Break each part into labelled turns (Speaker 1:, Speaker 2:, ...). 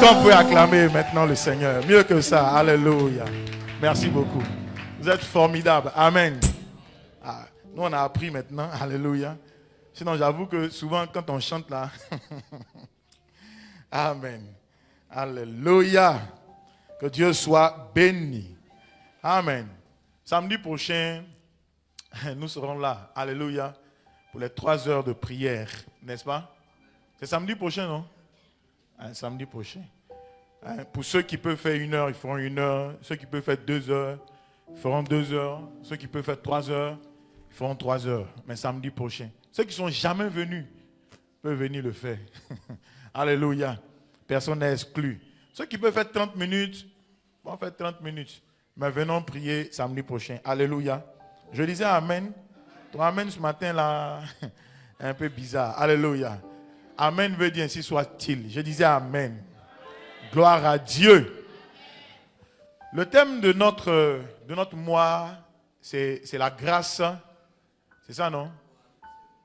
Speaker 1: qu'on peut acclamer maintenant le Seigneur? Mieux que ça. Alléluia. Merci beaucoup. Vous êtes formidables. Amen. Ah, nous, on a appris maintenant. Alléluia. Sinon, j'avoue que souvent, quand on chante là... Amen. Alléluia. Que Dieu soit béni. Amen. Samedi prochain, nous serons là. Alléluia. Pour les 3 heures de prière. N'est-ce pas? C'est samedi prochain, non? Samedi prochain. Pour ceux qui peuvent faire 1 heure, ils feront 1 heure. Ceux qui peuvent faire 2 heures, ils feront 2 heures. Ceux qui peuvent faire 3 heures, ils feront 3 heures. Mais samedi prochain. Ceux qui ne sont jamais venus peuvent venir le faire. Alléluia. Personne n'est exclu. Ceux qui peuvent faire 30 minutes, vont faire 30 minutes. Mais venons prier samedi prochain. Alléluia. Je disais Amen. Ton Amen ce matin là, un peu bizarre. Alléluia. Amen veut dire ainsi soit-il. Je disais Amen. Gloire à Dieu. Le thème de notre mois, c'est la grâce. C'est ça, non?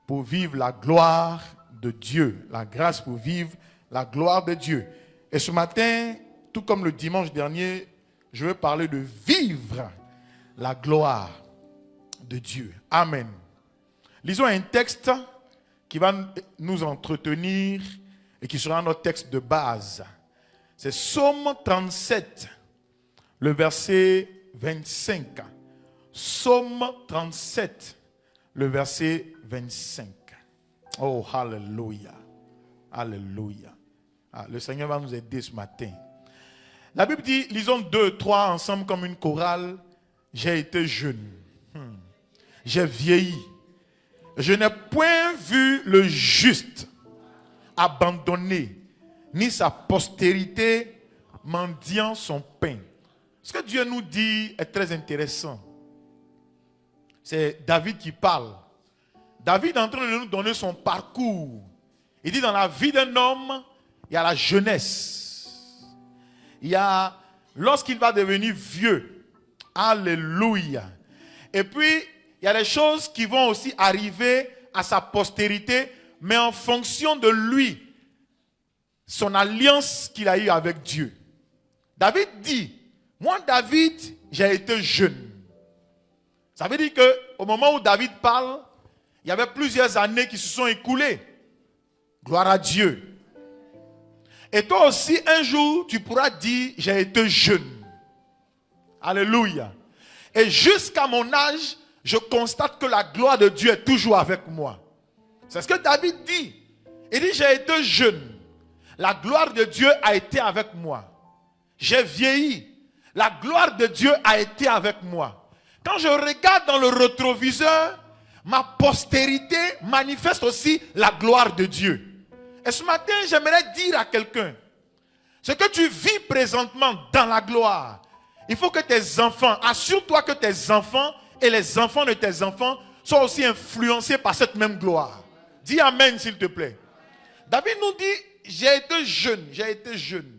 Speaker 1: Pour vivre la gloire de Dieu. La grâce pour vivre la gloire de Dieu. Et ce matin, tout comme le dimanche dernier, je veux parler de vivre la gloire de Dieu. Amen. Lisons un texte qui va nous entretenir et qui sera notre texte de base. C'est Psaume 37, le verset 25. Psaume 37, le verset 25. Oh, alléluia. Alléluia. Ah, le Seigneur va nous aider ce matin. La Bible dit, lisons 2, 3 ensemble comme une chorale. J'ai été jeune. J'ai vieilli. Je n'ai point vu le juste abandonné, ni sa postérité mendiant son pain. Ce que Dieu nous dit est très intéressant. C'est David qui parle. David est en train de nous donner son parcours. Il dit dans la vie d'un homme, il y a la jeunesse. Il y a lorsqu'il va devenir vieux. Alléluia. Et puis, il y a les choses qui vont aussi arriver à sa postérité, mais en fonction de lui, son alliance qu'il a eue avec Dieu. David dit, moi David, j'ai été jeune. Ça veut dire qu'au moment où David parle, il y avait plusieurs années qui se sont écoulées. Gloire à Dieu. Et toi aussi, un jour, tu pourras dire, j'ai été jeune. Alléluia. Et jusqu'à mon âge, je constate que la gloire de Dieu est toujours avec moi. C'est ce que David dit. Il dit, j'ai été jeune. La gloire de Dieu a été avec moi. J'ai vieilli. La gloire de Dieu a été avec moi. Quand je regarde dans le rétroviseur, ma postérité manifeste aussi la gloire de Dieu. Et ce matin, j'aimerais dire à quelqu'un, ce que tu vis présentement dans la gloire, il faut que tes enfants, assure-toi que tes enfants et les enfants de tes enfants soient aussi influencés par cette même gloire. Dis Amen s'il te plaît. David nous dit, j'ai été jeune, j'ai été jeune.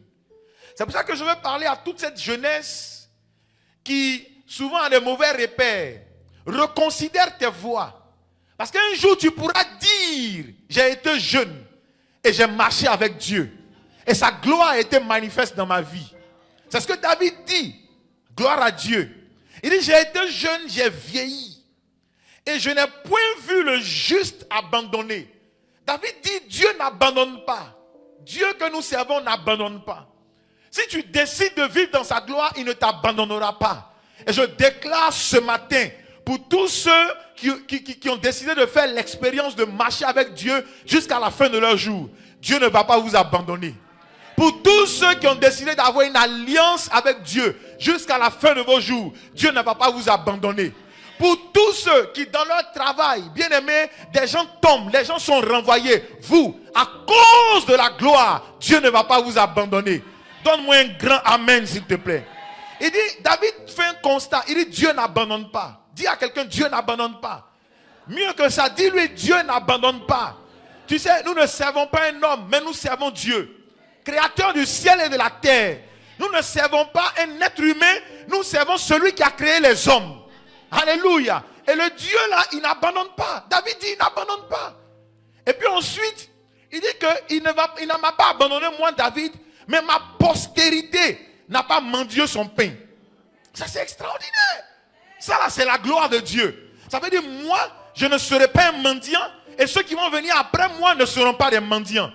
Speaker 1: C'est pour ça que je veux parler à toute cette jeunesse qui souvent a des mauvais repères. Reconsidère tes voies. Parce qu'un jour tu pourras dire, j'ai été jeune et j'ai marché avec Dieu. Et sa gloire a été manifeste dans ma vie. C'est ce que David dit. Gloire à Dieu. Il dit, j'ai été jeune, j'ai vieilli. Et je n'ai point vu le juste abandonné. David dit, Dieu n'abandonne pas. Dieu que nous servons n'abandonne pas. Si tu décides de vivre dans sa gloire, il ne t'abandonnera pas. Et je déclare ce matin, pour tous ceux qui ont décidé de faire l'expérience de marcher avec Dieu jusqu'à la fin de leur jour, Dieu ne va pas vous abandonner. Pour tous ceux qui ont décidé d'avoir une alliance avec Dieu jusqu'à la fin de vos jours, Dieu ne va pas vous abandonner. Pour tous ceux qui dans leur travail, bien aimés, des gens tombent, les gens sont renvoyés. Vous, à cause de la gloire, Dieu ne va pas vous abandonner. Donne-moi un grand amen s'il te plaît. Il dit, David fait un constat, il dit Dieu n'abandonne pas. Dis à quelqu'un, Dieu n'abandonne pas. Mieux que ça, dis-lui, Dieu n'abandonne pas. Tu sais, nous ne servons pas un homme, mais nous servons Dieu. Créateur du ciel et de la terre. Nous ne servons pas un être humain, nous servons celui qui a créé les hommes. Alléluia. Et le Dieu là, il n'abandonne pas. David dit, il n'abandonne pas. Et puis ensuite, il dit qu'il ne m'a pas abandonné moi, David, mais ma postérité n'a pas mendié son pain. Ça, c'est extraordinaire. Ça, là, c'est la gloire de Dieu. Ça veut dire, moi, je ne serai pas un mendiant, et ceux qui vont venir après moi ne seront pas des mendiants.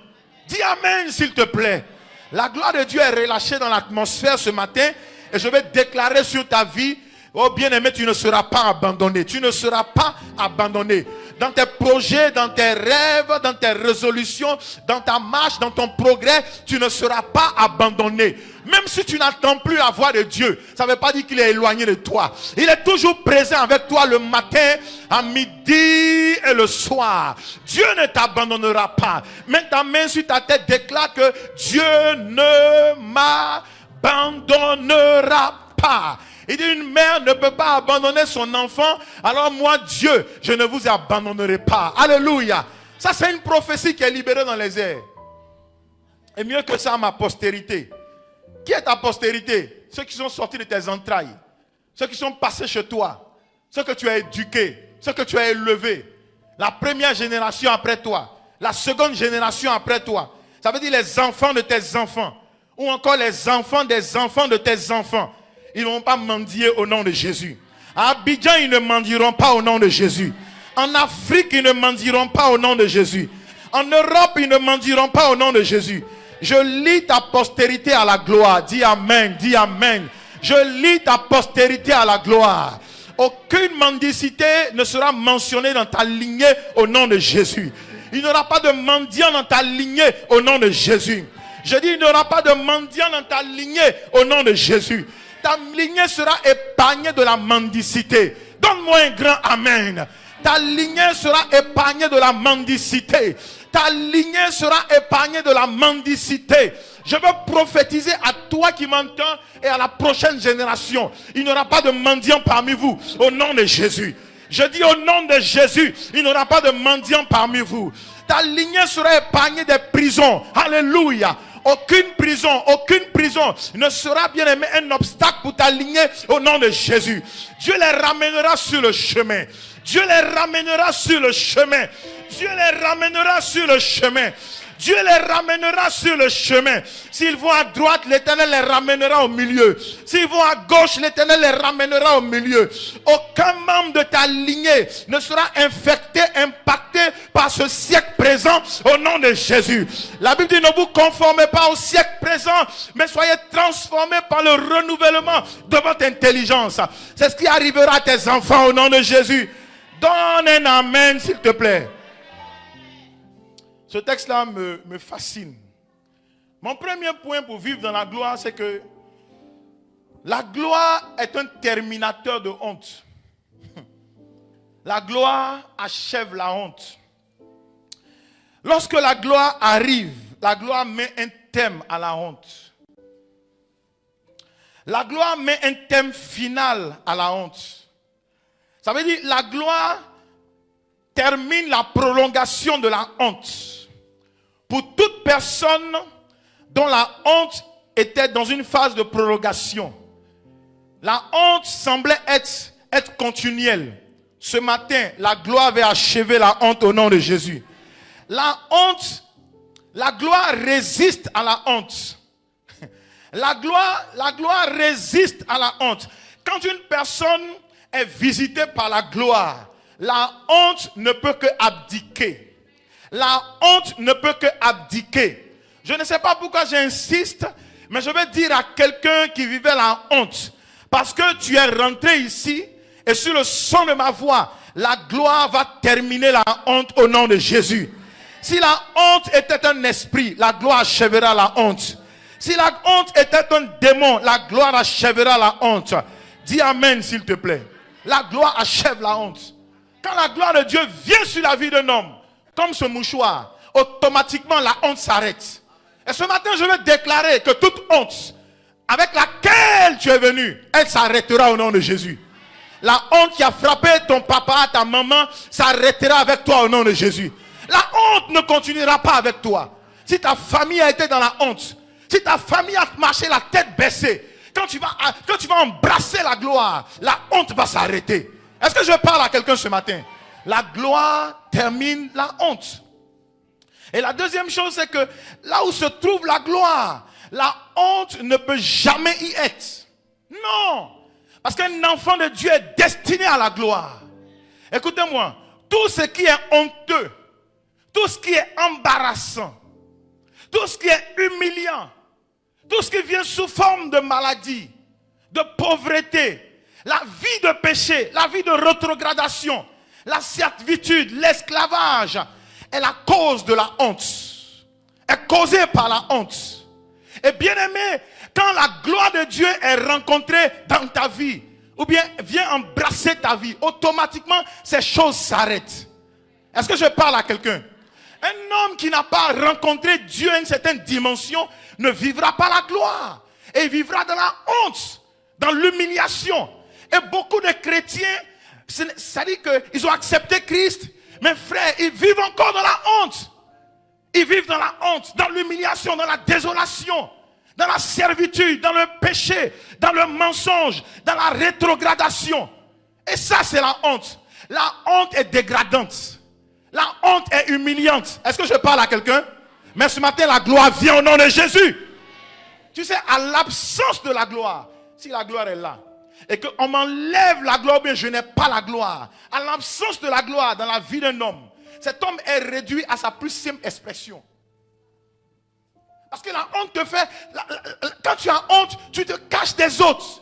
Speaker 1: Dis Amen, s'il te plaît. La gloire de Dieu est relâchée dans l'atmosphère ce matin, et je vais déclarer sur ta vie, oh bien-aimé, tu ne seras pas abandonné. Tu ne seras pas abandonné. Dans tes projets, dans tes rêves, dans tes résolutions, dans ta marche, dans ton progrès, tu ne seras pas abandonné. Même si tu n'entends plus la voix de Dieu, ça ne veut pas dire qu'il est éloigné de toi. Il est toujours présent avec toi le matin, à midi et le soir. Dieu ne t'abandonnera pas. Mets ta main sur ta tête, déclare que Dieu ne m'abandonnera pas. Il dit, une mère ne peut pas abandonner son enfant. Alors moi, Dieu, je ne vous abandonnerai pas. Alléluia. Ça, c'est une prophétie qui est libérée dans les airs. Et mieux que ça, ma postérité. Qui est ta postérité? Ceux qui sont sortis de tes entrailles. Ceux qui sont passés chez toi. Ceux que tu as éduqués. Ceux que tu as élevés. La première génération après toi. La seconde génération après toi. Ça veut dire les enfants de tes enfants. Ou encore les enfants des enfants de tes enfants. Ils ne vont pas mendier au nom de Jésus. À Abidjan, ils ne mendieront pas au nom de Jésus. En Afrique, ils ne mendieront pas au nom de Jésus. En Europe, ils ne mendieront pas au nom de Jésus. Je lis ta postérité à la gloire. Dis Amen, dis Amen. Je lis ta postérité à la gloire. Aucune mendicité ne sera mentionnée dans ta lignée au nom de Jésus. Il n'y aura pas de mendiant dans ta lignée au nom de Jésus. Je dis, il n'y aura pas de mendiant dans ta lignée au nom de Jésus. Ta lignée sera épargnée de la mendicité. Donne-moi un grand amen. Ta lignée sera épargnée de la mendicité. Ta lignée sera épargnée de la mendicité. Je veux prophétiser à toi qui m'entends et à la prochaine génération. Il n'y aura pas de mendiant parmi vous au nom de Jésus. Je dis au nom de Jésus, il n'y aura pas de mendiant parmi vous. Ta lignée sera épargnée des prisons. Alléluia. Aucune prison ne sera, bien aimé, un obstacle pour ta lignée au nom de Jésus. Dieu les ramènera sur le chemin. Dieu les ramènera sur le chemin. Dieu les ramènera sur le chemin. Dieu les ramènera sur le chemin. S'ils vont à droite, l'Éternel les ramènera au milieu. S'ils vont à gauche, l'Éternel les ramènera au milieu. Aucun membre de ta lignée ne sera infecté, impacté par ce siècle présent au nom de Jésus. La Bible dit, ne vous conformez pas au siècle présent, mais soyez transformés par le renouvellement de votre intelligence. C'est ce qui arrivera à tes enfants au nom de Jésus. Donne un amen, s'il te plaît. Ce texte-là me fascine. Mon premier point pour vivre dans la gloire, c'est que la gloire est un terminateur de honte. La gloire achève la honte. Lorsque la gloire arrive, la gloire met un terme à la honte. La gloire met un terme final à la honte. Ça veut dire la gloire termine la prolongation de la honte. Pour toute personne dont la honte était dans une phase de prolongation. La honte semblait être continuelle. Ce matin, la gloire va achever la honte au nom de Jésus. La gloire résiste à la honte. La gloire résiste à la honte. Quand une personne est visitée par la gloire, la honte ne peut que abdiquer. La honte ne peut que abdiquer. Je ne sais pas pourquoi j'insiste, mais je vais dire à quelqu'un qui vivait la honte, parce que tu es rentré ici, et sur le son de ma voix, la gloire va terminer la honte au nom de Jésus. Si la honte était un esprit, la gloire achèvera la honte. Si la honte était un démon, la gloire achèvera la honte. Dis amen s'il te plaît. La gloire achève la honte. Quand la gloire de Dieu vient sur la vie d'un homme, comme ce mouchoir, automatiquement la honte s'arrête. Et ce matin, je vais déclarer que toute honte avec laquelle tu es venu, elle s'arrêtera au nom de Jésus. La honte qui a frappé ton papa, ta maman, s'arrêtera avec toi au nom de Jésus. La honte ne continuera pas avec toi. Si ta famille a été dans la honte, si ta famille a marché la tête baissée, quand tu vas embrasser la gloire, la honte va s'arrêter. Est-ce que je parle à quelqu'un ce matin? La gloire termine la honte. Et la deuxième chose, c'est que là où se trouve la gloire, la honte ne peut jamais y être. Non. Parce qu'un enfant de Dieu est destiné à la gloire. Écoutez-moi, tout ce qui est honteux, tout ce qui est embarrassant, tout ce qui est humiliant, tout ce qui vient sous forme de maladie, de pauvreté, la vie de péché, la vie de rétrogradation, la servitude, l'esclavage est la cause de la honte. Est causée par la honte. Et bien aimé, quand la gloire de Dieu est rencontrée dans ta vie, ou bien vient embrasser ta vie, automatiquement ces choses s'arrêtent. Est-ce que je parle à quelqu'un? Un homme qui n'a pas rencontré Dieu à une certaine dimension ne vivra pas la gloire. Et il vivra dans la honte, dans l'humiliation. Et beaucoup de chrétiens, ça dit qu'ils ont accepté Christ, mais frère, ils vivent encore dans la honte. Ils vivent dans la honte, dans l'humiliation, dans la désolation, dans la servitude, dans le péché, dans le mensonge, dans la rétrogradation. Et ça, c'est la honte. La honte est dégradante. La honte est humiliante. Est-ce que je parle à quelqu'un? Mais ce matin, la gloire vient au nom de Jésus. Tu sais, à l'absence de la gloire, si la gloire est là, et qu'on m'enlève la gloire, mais je n'ai pas la gloire. À l'absence de la gloire dans la vie d'un homme, cet homme est réduit à sa plus simple expression. Parce que la honte te fait... Quand tu as honte, tu te caches des autres.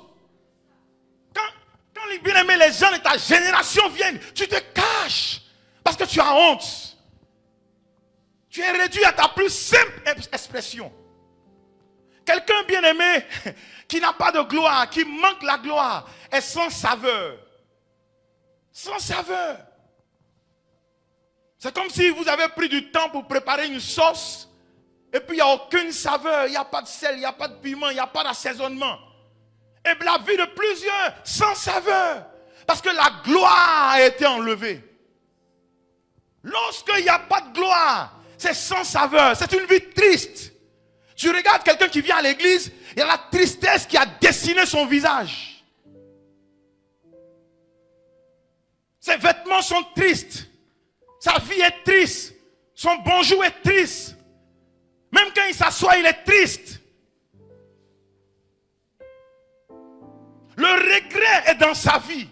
Speaker 1: Quand les bien-aimés, les gens de ta génération viennent, tu te caches. Parce que tu as honte. Tu es réduit à ta plus simple expression. Quelqu'un bien-aimé qui n'a pas de gloire, qui manque la gloire, est sans saveur. Sans saveur. C'est comme si vous avez pris du temps pour préparer une sauce et puis il n'y a aucune saveur, il n'y a pas de sel, il n'y a pas de piment, il n'y a pas d'assaisonnement. Et la vie de plusieurs sans saveur. Parce que la gloire a été enlevée. Lorsqu'il n'y a pas de gloire, c'est sans saveur, c'est une vie triste. Tu regardes quelqu'un qui vient à l'église, il y a la tristesse qui a dessiné son visage. Ses vêtements sont tristes. Sa vie est triste. Son bonjour est triste. Même quand il s'assoit, il est triste. Le regret est dans sa vie.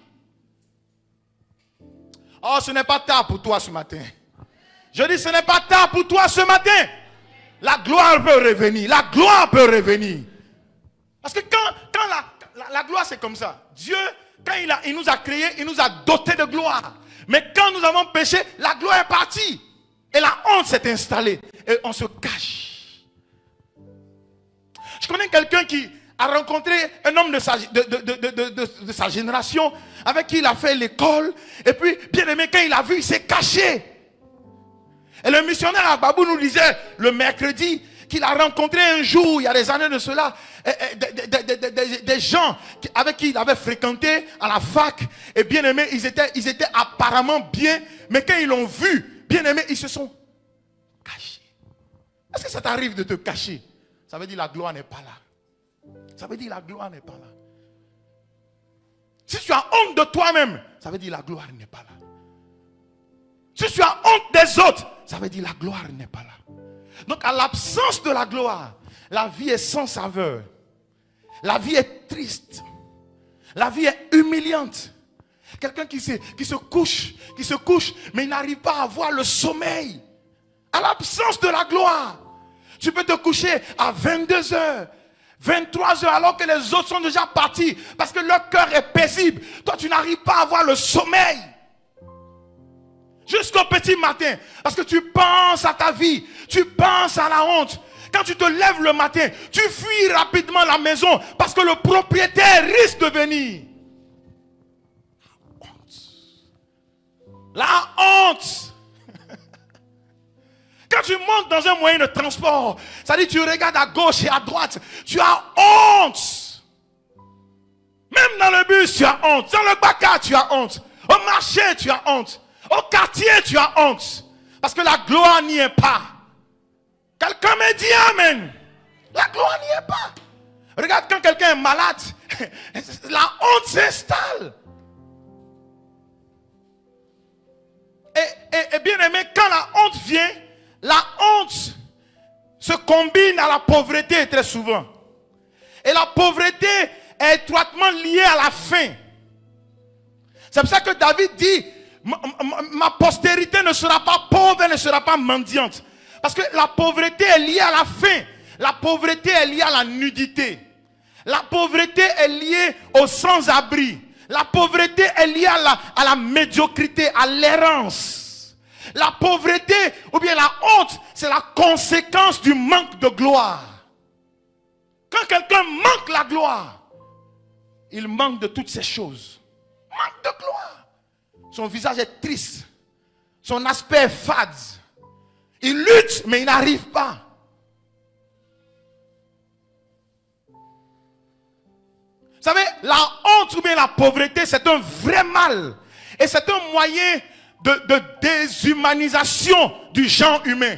Speaker 1: Oh, ce n'est pas tard pour toi ce matin. Je dis, ce n'est pas tard pour toi ce matin. La gloire peut revenir. La gloire peut revenir. Parce que quand la gloire, c'est comme ça. Dieu, quand il nous a créés, il nous a dotés de gloire. Mais quand nous avons péché, la gloire est partie. Et la honte s'est installée. Et on se cache. Je connais quelqu'un qui a rencontré un homme de sa génération avec qui il a fait l'école. Et puis, bien aimé, quand il a vu, il s'est caché. Et le missionnaire à Babou nous disait le mercredi qu'il a rencontré un jour, il y a des années de cela, des gens avec qui il avait fréquenté à la fac. Et bien aimé, ils étaient apparemment bien, mais quand ils l'ont vu, bien aimé, ils se sont cachés. Est-ce que ça t'arrive de te cacher? Ça veut dire la gloire n'est pas là. Ça veut dire la gloire n'est pas là. Si tu as honte de toi-même, ça veut dire la gloire n'est pas là. Si tu as honte des autres, ça veut dire la gloire n'est pas là. Donc à l'absence de la gloire, la vie est sans saveur. La vie est triste. La vie est humiliante. Quelqu'un qui se couche, mais il n'arrive pas à avoir le sommeil. À l'absence de la gloire. Tu peux te coucher à 22h, 23h, alors que les autres sont déjà partis. Parce que leur cœur est paisible. Toi, tu n'arrives pas à avoir le sommeil. Jusqu'au petit matin. Parce que tu penses à ta vie. Tu penses à la honte. Quand tu te lèves le matin, tu fuis rapidement la maison. Parce que le propriétaire risque de venir. La honte. Quand tu montes dans un moyen de transport, ça dit tu regardes à gauche et à droite. Tu as honte. Même dans le bus, tu as honte. Dans le bac, tu as honte. Au marché, tu as honte. Au quartier, tu as honte. Parce que la gloire n'y est pas. Quelqu'un me dit amen. La gloire n'y est pas. Regarde, quand quelqu'un est malade, la honte s'installe. Et bien aimé, quand la honte vient, la honte se combine à la pauvreté très souvent. Et la pauvreté est étroitement liée à la faim. C'est pour ça que David dit, ma postérité ne sera pas pauvre, elle ne sera pas mendiante. Parce que la pauvreté est liée à la faim. La pauvreté est liée à la nudité. La pauvreté est liée au sans-abri. La pauvreté est liée à la médiocrité, à l'errance. La pauvreté ou bien la honte, c'est la conséquence du manque de gloire. Quand quelqu'un manque la gloire, il manque de toutes ces choses. Manque de gloire. Son visage est triste. Son aspect est fade. Il lutte, mais il n'arrive pas. Vous savez, la honte ou bien la pauvreté, c'est un vrai mal. Et c'est un moyen de déshumanisation du genre humain.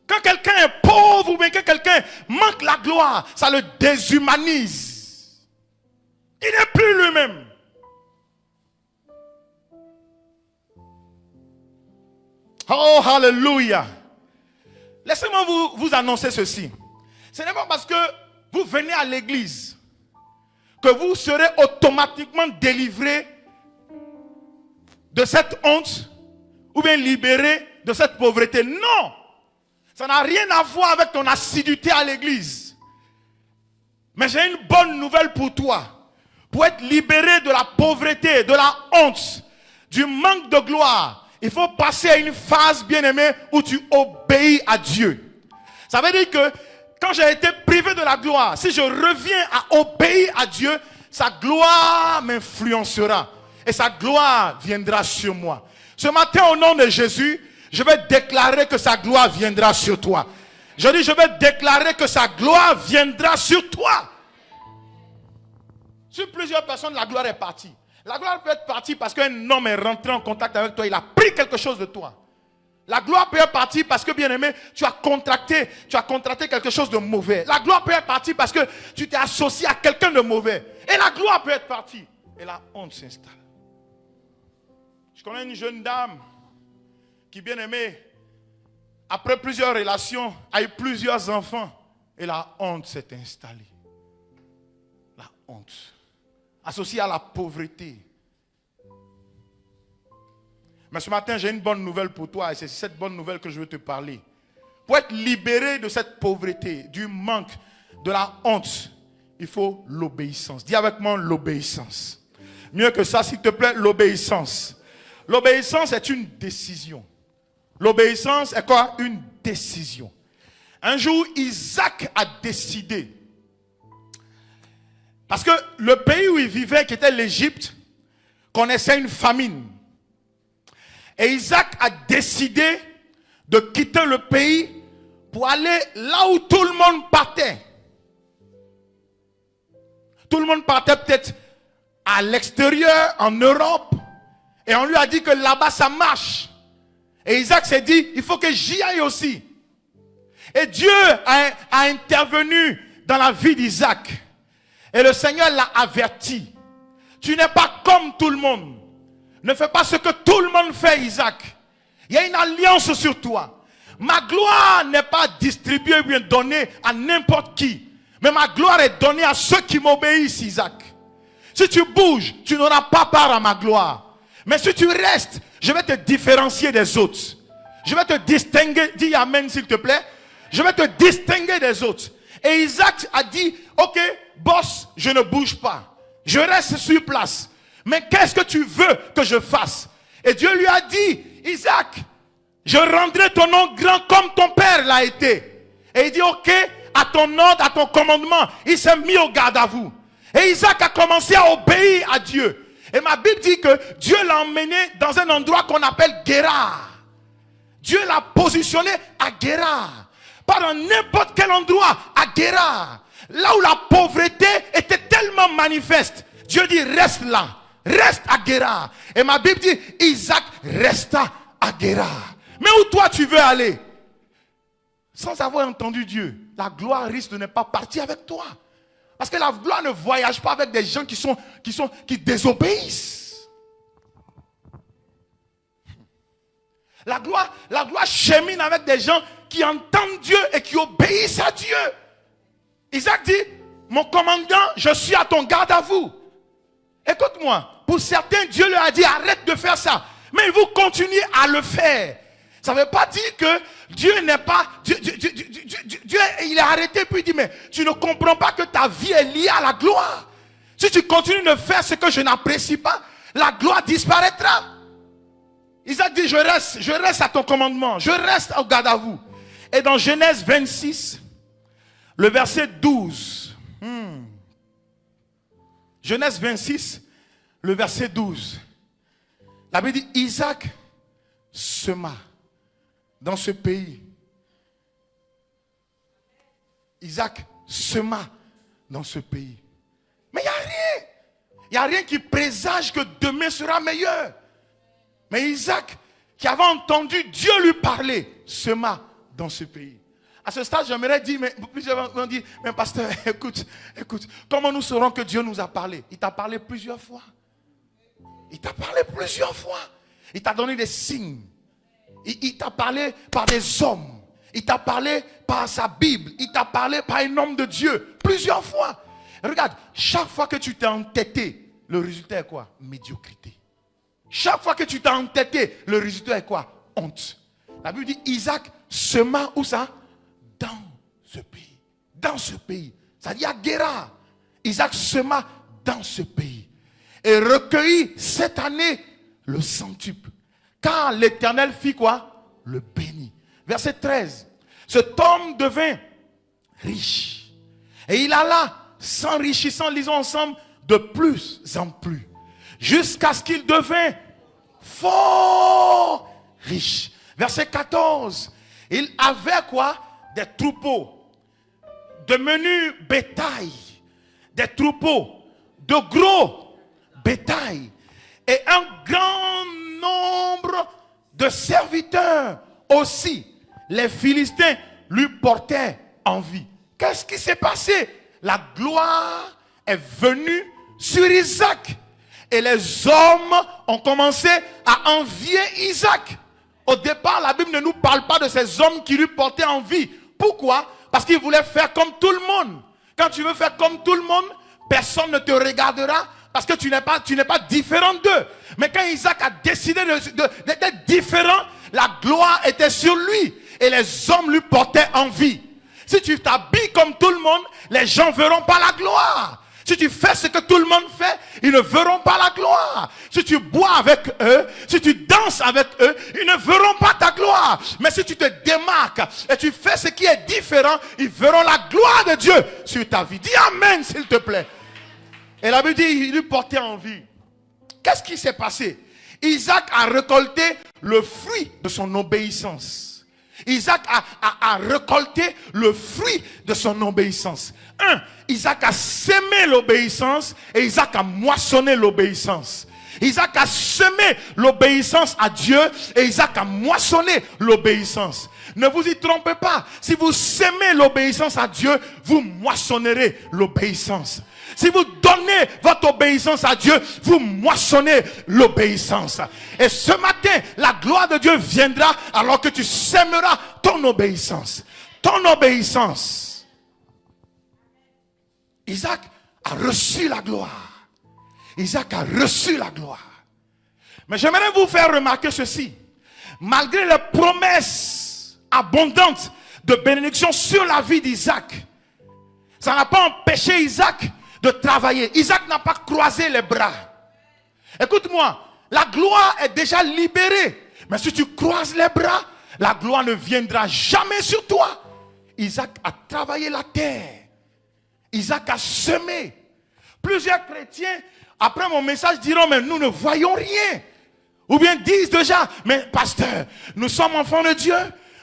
Speaker 1: Quand quelqu'un est pauvre ou bien quand quelqu'un manque la gloire, ça le déshumanise. Il n'est plus lui-même. Oh, hallelujah. Laissez-moi vous annoncer ceci. Ce n'est pas parce que vous venez à l'église que vous serez automatiquement délivré de cette honte ou bien libéré de cette pauvreté. Non! Ça n'a rien à voir avec ton assiduité à l'église. Mais j'ai une bonne nouvelle pour toi. Pour être libéré de la pauvreté, de la honte, du manque de gloire, il faut passer à une phase, bien-aimée, où tu obéis à Dieu. Ça veut dire que quand j'ai été privé de la gloire, si je reviens à obéir à Dieu, sa gloire m'influencera. Et sa gloire viendra sur moi. Ce matin, au nom de Jésus, je vais déclarer que sa gloire viendra sur toi. Je dis, je vais déclarer que sa gloire viendra sur toi. Sur plusieurs personnes, la gloire est partie. La gloire peut être partie parce qu'un homme est rentré en contact avec toi. Il a pris quelque chose de toi. La gloire peut être partie parce que, bien-aimé, tu as contracté quelque chose de mauvais. La gloire peut être partie parce que tu t'es associé à quelqu'un de mauvais. Et la gloire peut être partie. Et la honte s'installe. Je connais une jeune dame qui, bien-aimée, après plusieurs relations, a eu plusieurs enfants. Et la honte s'est installée. La honte. Associée à la pauvreté. Mais ce matin, j'ai une bonne nouvelle pour toi et c'est cette bonne nouvelle que je veux te parler. Pour être libéré de cette pauvreté, du manque, de la honte, il faut l'obéissance. Dis avec moi l'obéissance. Mieux que ça, s'il te plaît, l'obéissance. L'obéissance est une décision. L'obéissance est quoi? Une décision. Un jour, Isaac a décidé. Parce que le pays où il vivait, qui était l'Égypte, connaissait une famine. Et Isaac a décidé de quitter le pays pour aller là où tout le monde partait. Tout le monde partait peut-être à l'extérieur, en Europe. Et on lui a dit que là-bas ça marche. Et Isaac s'est dit, il faut que j'y aille aussi. Et Dieu a intervenu dans la vie d'Isaac. Et le Seigneur l'a averti. Tu n'es pas comme tout le monde. Ne fais pas ce que tout le monde fait, Isaac. Il y a une alliance sur toi. Ma gloire n'est pas distribuée ou bien donnée à n'importe qui. Mais ma gloire est donnée à ceux qui m'obéissent, Isaac. Si tu bouges, tu n'auras pas part à ma gloire. Mais si tu restes, je vais te différencier des autres. Je vais te distinguer. Dis amen s'il te plaît. Je vais te distinguer des autres. Et Isaac a dit, ok, boss, je ne bouge pas. Je reste sur place. Mais qu'est-ce que tu veux que je fasse? Et Dieu lui a dit, Isaac, je rendrai ton nom grand comme ton père l'a été. Et il dit, ok, à ton ordre, à ton commandement. Il s'est mis au garde à vous. Et Isaac a commencé à obéir à Dieu. Et ma Bible dit que Dieu l'a emmené dans un endroit qu'on appelle Guérar. Dieu l'a positionné à Guérar. Pas dans n'importe quel endroit, à Guérar. Là où la pauvreté était tellement manifeste. Dieu dit, reste là. Reste à Guérar. Et ma Bible dit, Isaac resta à Guérar. Mais où toi tu veux aller? Sans avoir entendu Dieu, la gloire risque de ne pas partir avec toi. Parce que la gloire ne voyage pas avec des gens qui désobéissent. La gloire chemine avec des gens qui entendent Dieu et qui obéissent à Dieu. Isaac dit, mon commandant, je suis à ton garde à vous. Écoute-moi, pour certains, Dieu leur a dit, arrête de faire ça. Mais vous continuez à le faire. Ça ne veut pas dire que Dieu n'est pas... Dieu, il est arrêté puis il dit, mais tu ne comprends pas que ta vie est liée à la gloire. Si tu continues de faire ce que je n'apprécie pas, la gloire disparaîtra. Isaac dit, je reste à ton commandement, je reste au garde à vous. Et dans Genèse 26, le verset 12. Genèse 26, le verset 12. La Bible dit, Isaac sema dans ce pays. Isaac sema dans ce pays. Mais il n'y a rien. Il n'y a rien qui présage que demain sera meilleur. Mais Isaac, qui avait entendu Dieu lui parler, sema dans ce pays. À ce stade, j'aimerais dire, mais plusieurs vont dire, mais pasteur, écoute, comment nous saurons que Dieu nous a parlé? Il t'a parlé plusieurs fois. Il t'a parlé plusieurs fois. Il t'a donné des signes. Il t'a parlé par des hommes. Il t'a parlé par sa Bible. Il t'a parlé par un homme de Dieu. Plusieurs fois. Regarde, chaque fois que tu t'es entêté, le résultat est quoi? Médiocrité. Chaque fois que tu t'es entêté, le résultat est quoi? Honte. La Bible dit, Isaac sema où ça? Dans ce pays. Dans ce pays. Ça dit à Guéra. Isaac sema dans ce pays. Et recueillit cette année le centuple. Car l'Éternel fit quoi? Le bénit. Verset 13. Cet homme devint riche. Et il alla s'enrichissant, lisons ensemble, de plus en plus. Jusqu'à ce qu'il devint fort riche. Verset 14. Il avait quoi? Des troupeaux. De menus bétail. Des troupeaux. De gros bétail. Et un grand nombre de serviteurs aussi. Les Philistins lui portaient envie. Qu'est-ce qui s'est passé? La gloire est venue sur Isaac. Et les hommes ont commencé à envier Isaac. Au départ, la Bible ne nous parle pas de ces hommes qui lui portaient envie. Pourquoi? Parce qu'ils voulaient faire comme tout le monde. Quand tu veux faire comme tout le monde, personne ne te regardera parce que tu n'es pas différent d'eux. Mais quand Isaac a décidé d'être différent, la gloire était sur lui. Et les hommes lui portaient envie. Si tu t'habilles comme tout le monde, les gens ne verront pas la gloire. Si tu fais ce que tout le monde fait, ils ne verront pas la gloire. Si tu bois avec eux, si tu danses avec eux, ils ne verront pas ta gloire. Mais si tu te démarques et tu fais ce qui est différent, ils verront la gloire de Dieu sur ta vie. Dis Amen s'il te plaît. Et la Bible dit, il lui portait envie. Qu'est-ce qui s'est passé? Isaac a récolté le fruit de son obéissance. Isaac a récolté le fruit de son obéissance. Isaac a sémé l'obéissance et Isaac a moissonné l'obéissance. Isaac a semé l'obéissance à Dieu et Isaac a moissonné l'obéissance. Ne vous y trompez pas. Si vous sémez l'obéissance à Dieu, vous moissonnerez l'obéissance. Si vous donnez votre obéissance à Dieu, vous moissonnez l'obéissance. Et ce matin, la gloire de Dieu viendra alors que tu sèmeras ton obéissance. Ton obéissance. Isaac a reçu la gloire. Isaac a reçu la gloire. Mais j'aimerais vous faire remarquer ceci. Malgré les promesses abondantes de bénédiction sur la vie d'Isaac, ça n'a pas empêché Isaac de travailler. Isaac n'a pas croisé les bras. Écoute-moi, la gloire est déjà libérée. Mais si tu croises les bras, la gloire ne viendra jamais sur toi. Isaac a travaillé la terre. Isaac a semé. Plusieurs chrétiens, après mon message, diront, mais nous ne voyons rien. Ou bien disent déjà, mais pasteur, nous sommes enfants de Dieu.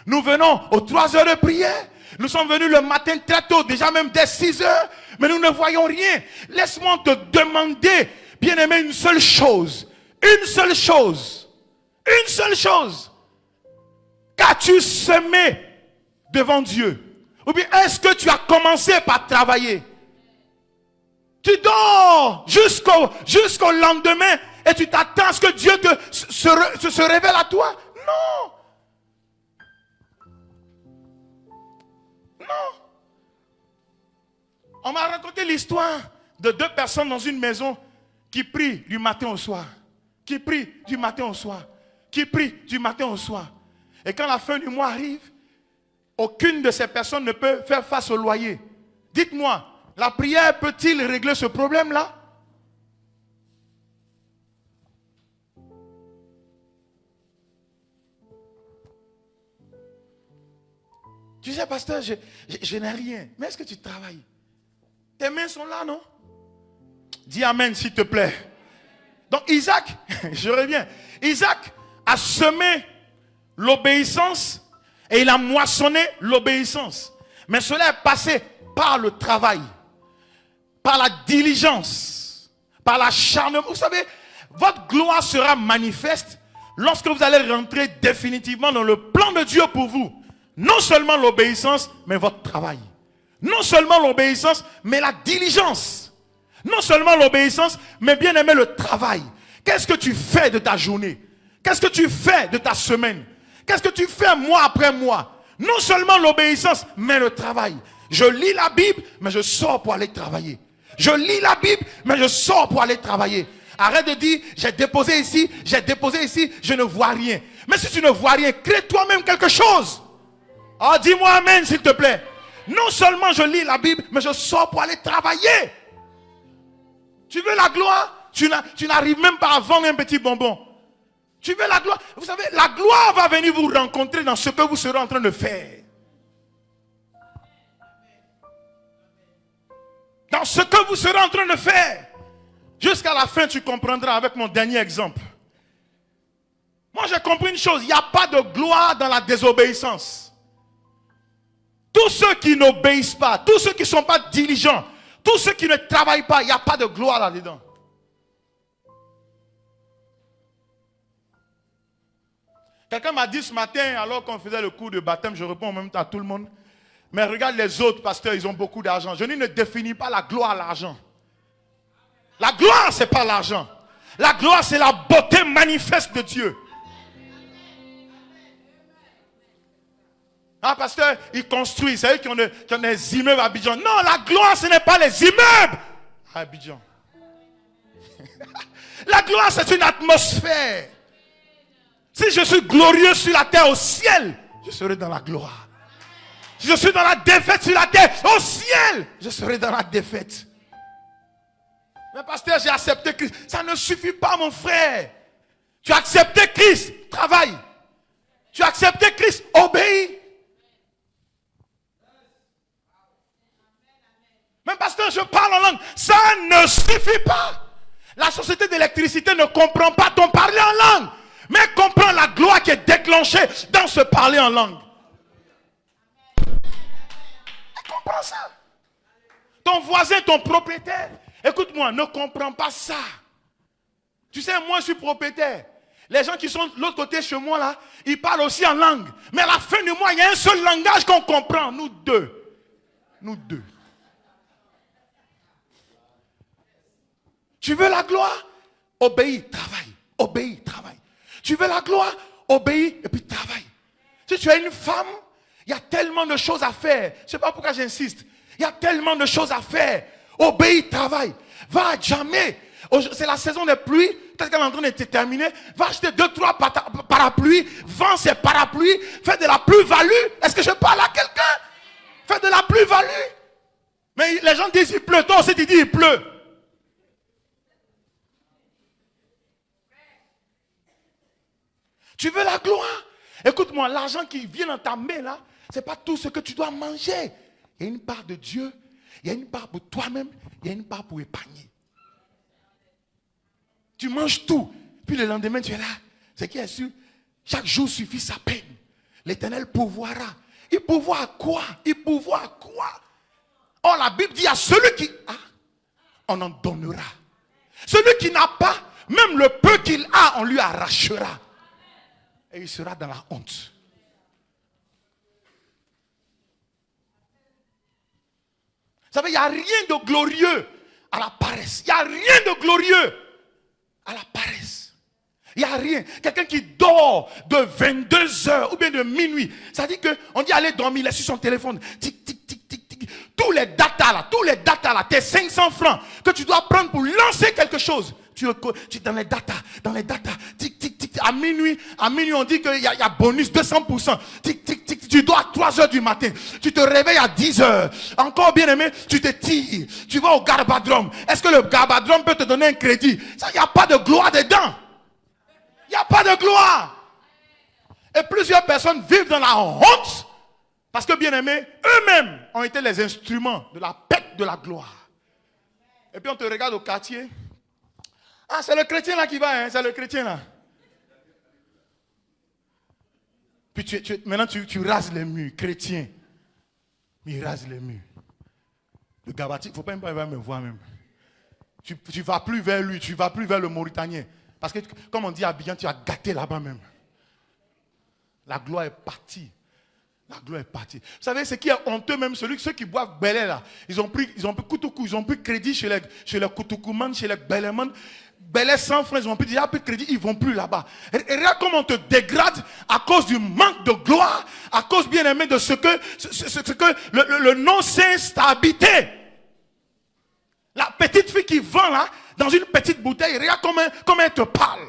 Speaker 1: Nous venons aux 3 heures de prière. Nous sommes venus le matin très tôt, déjà même dès 6 heures. Mais nous ne voyons rien. Laisse-moi te demander, bien-aimé, une seule chose. Une seule chose. Une seule chose. Qu'as-tu semé devant Dieu? Ou bien est-ce que tu as commencé par travailler? Tu dors jusqu'au lendemain et tu t'attends à ce que Dieu se révèle à toi? Non. On m'a raconté l'histoire de 2 personnes dans une maison qui prient du matin au soir. Qui prient du matin au soir. Qui prient du matin au soir. Et quand la fin du mois arrive, aucune de ces personnes ne peut faire face au loyer. Dites-moi, la prière peut-il régler ce problème-là? Tu sais, pasteur, je n'ai rien. Mais est-ce que tu travailles? Tes mains sont là, non? Dis amen, s'il te plaît. Donc Isaac, je reviens. Isaac a semé l'obéissance et il a moissonné l'obéissance. Mais cela est passé par le travail, par la diligence, par l'acharnement. Vous savez, votre gloire sera manifeste lorsque vous allez rentrer définitivement dans le plan de Dieu pour vous. Non seulement l'obéissance, mais votre travail. Non seulement l'obéissance, mais la diligence. Non seulement l'obéissance, mais bien aimé le travail. Qu'est-ce que tu fais de ta journée? Qu'est-ce que tu fais de ta semaine? Qu'est-ce que tu fais mois après mois? Non seulement l'obéissance, mais le travail. Je lis la Bible, mais je sors pour aller travailler. Je lis la Bible, mais je sors pour aller travailler. Arrête de dire, j'ai déposé ici, je ne vois rien. Mais si tu ne vois rien, crée toi-même quelque chose. Oh, dis-moi amen, s'il te plaît. Non seulement je lis la Bible, mais je sors pour aller travailler. Tu veux la gloire? Tu n'arrives même pas à vendre un petit bonbon. Tu veux la gloire? Vous savez, la gloire va venir vous rencontrer dans ce que vous serez en train de faire. Dans ce que vous serez en train de faire. Jusqu'à la fin, tu comprendras avec mon dernier exemple. Moi, j'ai compris une chose. Il n'y a pas de gloire dans la désobéissance. Tous ceux qui n'obéissent pas, tous ceux qui ne sont pas diligents, tous ceux qui ne travaillent pas, il n'y a pas de gloire là-dedans. Quelqu'un m'a dit ce matin, alors qu'on faisait le cours de baptême, je réponds en même temps à tout le monde. Mais regarde les autres pasteurs, ils ont beaucoup d'argent. Je ne définis pas la gloire à l'argent. La gloire, ce n'est pas l'argent. La gloire, c'est la beauté manifeste de Dieu. Ah, pasteur, ils construisent. C'est eux qui ont des immeubles à Abidjan. Non, la gloire, ce n'est pas les immeubles à Abidjan. La gloire, c'est une atmosphère. Si je suis glorieux sur la terre au ciel, je serai dans la gloire. Si je suis dans la défaite sur la terre au ciel, je serai dans la défaite. Mais pasteur, j'ai accepté Christ. Ça ne suffit pas, mon frère. Tu as accepté Christ, travaille. Tu as accepté Christ, obéis. Mais pasteur, je parle en langue. Ça ne suffit pas. La société d'électricité ne comprend pas ton parler en langue. Mais comprend la gloire qui est déclenchée dans ce parler en langue. Elle comprend ça. Ton voisin, ton propriétaire, écoute-moi, ne comprend pas ça. Tu sais, moi je suis propriétaire. Les gens qui sont de l'autre côté chez moi là, ils parlent aussi en langue. Mais à la fin du mois, il y a un seul langage qu'on comprend. Nous deux. Nous deux. Tu veux la gloire? Obéis, travaille. Obéis, travaille. Tu veux la gloire? Obéis et puis travaille. Si tu es une femme, il y a tellement de choses à faire. Je ne sais pas pourquoi j'insiste. Il y a tellement de choses à faire. Obéis, travaille. Va à jamais. C'est la saison des pluies. Peut-être qu'elle est en train de se terminer. Va acheter 2-3 parapluies. Vends ces parapluies. Fais de la plus-value. Est-ce que je parle à quelqu'un? Fais de la plus-value. Mais les gens disent il pleut. Toi aussi tu dis il pleut. Tu veux la gloire? Écoute-moi, l'argent qui vient dans ta main là, ce n'est pas tout ce que tu dois manger. Il y a une part de Dieu, il y a une part pour toi-même, il y a une part pour épargner. Tu manges tout, puis le lendemain tu es là. C'est qui est sûr? Chaque jour suffit sa peine. L'Éternel pourvoira. Il pourvoit à quoi? Il pourvoit à quoi? Oh, la Bible dit à celui qui a, on en donnera. Celui qui n'a pas, même le peu qu'il a, on lui arrachera. Et il sera dans la honte. Vous savez, il n'y a rien de glorieux à la paresse. Il n'y a rien de glorieux à la paresse. Il n'y a rien. Quelqu'un qui dort de 22 heures ou bien de minuit. Ça dit qu'on dit aller dormir, il est sur son téléphone. Tic, tic, tic, tic, tic. tous les datas là, tes 500 francs que tu dois prendre pour lancer quelque chose. Tu dans les datas, tic, tic, tic, à minuit on dit qu'il y a bonus 200%, tic, tic, tic, tu dois à 3h du matin, tu te réveilles à 10h, encore bien aimé, tu te tires, tu vas au garbadrome. Est-ce que le garbadrome peut te donner un crédit? Ça, il n'y a pas de gloire dedans. Il n'y a pas de gloire. Et plusieurs personnes vivent dans la honte, parce que bien aimé, eux-mêmes ont été les instruments de la perte de la gloire. Et puis on te regarde au quartier. Ah, c'est le chrétien là qui va, hein? C'est le chrétien là. Puis maintenant tu rases les murs, chrétien. Mais il rase les murs. Le Gabati, il ne faut pas me voir même. Tu ne vas plus vers lui, tu ne vas plus vers le Mauritanien. Parce que, comme on dit à Abidjan, tu as gâté là-bas même. La gloire est partie. La gloire est partie. Vous savez, ce qui est honteux même, ceux qui boivent Belé là, ils ont pris Koutoukou, ils ont pris crédit chez les Koutoukoumans, chez les Beléman. Belé sans frein, ils ont pris déjà plus de crédit, ils ne vont plus là-bas. Et regarde comment on te dégrade à cause du manque de gloire, à cause bien aimé de ce que le non-sens t'a habité. La petite fille qui vend là, dans une petite bouteille, regarde comment elle te parle.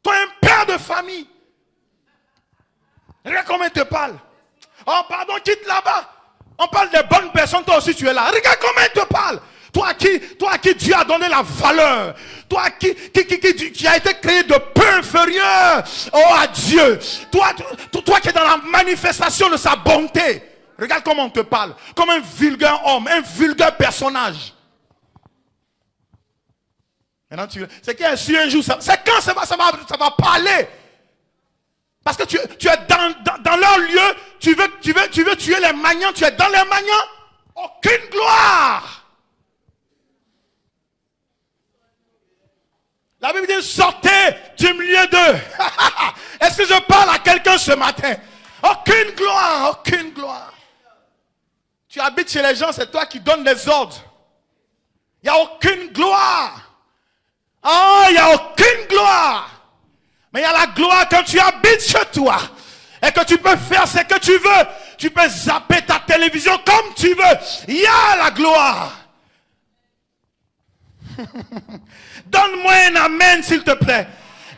Speaker 1: Toi, un père de famille. Regarde comment elle te parle. Oh, pardon, quitte là-bas. On parle des bonnes personnes, toi aussi tu es là. Regarde comment elle te parle. Toi à qui Dieu a donné la valeur. Toi qui a été créé de peu inférieur à Dieu. Toi qui es dans la manifestation de sa bonté. Regarde comment on te parle. Comme un vulgaire homme, un vulgaire personnage. Maintenant, c'est qu'il y a su un jour, c'est quand ça va parler. Parce que tu es dans leur lieu, tu veux tuer les maniants, tu es dans les maniants, aucune gloire. La Bible dit sortez du milieu d'eux. Est-ce que je parle à quelqu'un ce matin? Aucune gloire, aucune gloire. Tu habites chez les gens, c'est toi qui donnes les ordres. Il n'y a aucune gloire. Oh, il n'y a aucune gloire. Mais il y a la gloire quand tu habites chez toi. Et que tu peux faire ce que tu veux. Tu peux zapper ta télévision comme tu veux. Il y a la gloire. Donne-moi un amen s'il te plaît.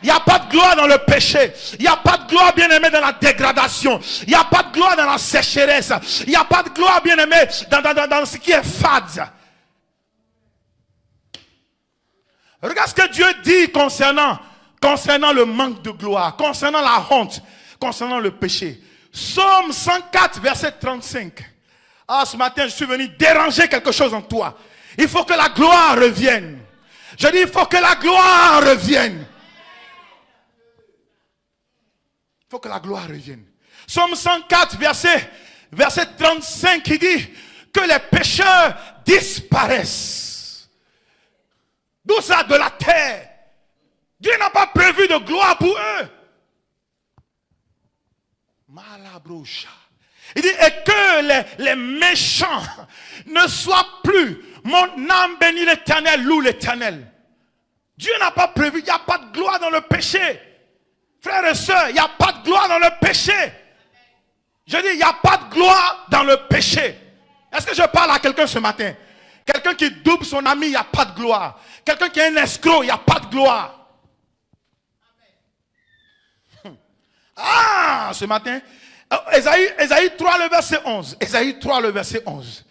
Speaker 1: Il n'y a pas de gloire dans le péché. Il n'y a pas de gloire bien aimé dans la dégradation. Il n'y a pas de gloire dans la sécheresse. Il n'y a pas de gloire bien aimé dans ce qui est fade. Regarde ce que Dieu dit concernant le manque de gloire, concernant la honte, concernant le péché. Psaume 104, verset 35. Ah, ce matin, je suis venu déranger quelque chose en toi. Il faut que la gloire revienne. Je dis, il faut que la gloire revienne. Il faut que la gloire revienne. Psaume 104, verset 35, qui dit que les pécheurs disparaissent. D'où ça? De la terre. Dieu n'a pas prévu de gloire pour eux. Malabroucha. Il dit, et que les méchants ne soient plus. Mon âme bénit l'Éternel, loue l'Éternel. Dieu n'a pas prévu, il n'y a pas de gloire dans le péché. Frères et sœurs, il n'y a pas de gloire dans le péché. Je dis, il n'y a pas de gloire dans le péché. Est-ce que je parle à quelqu'un ce matin? Quelqu'un qui double son ami, il n'y a pas de gloire. Quelqu'un qui est un escroc, il n'y a pas de gloire. Ah, ce matin, Ésaïe 3, le verset 11. Ésaïe 3, le verset 11.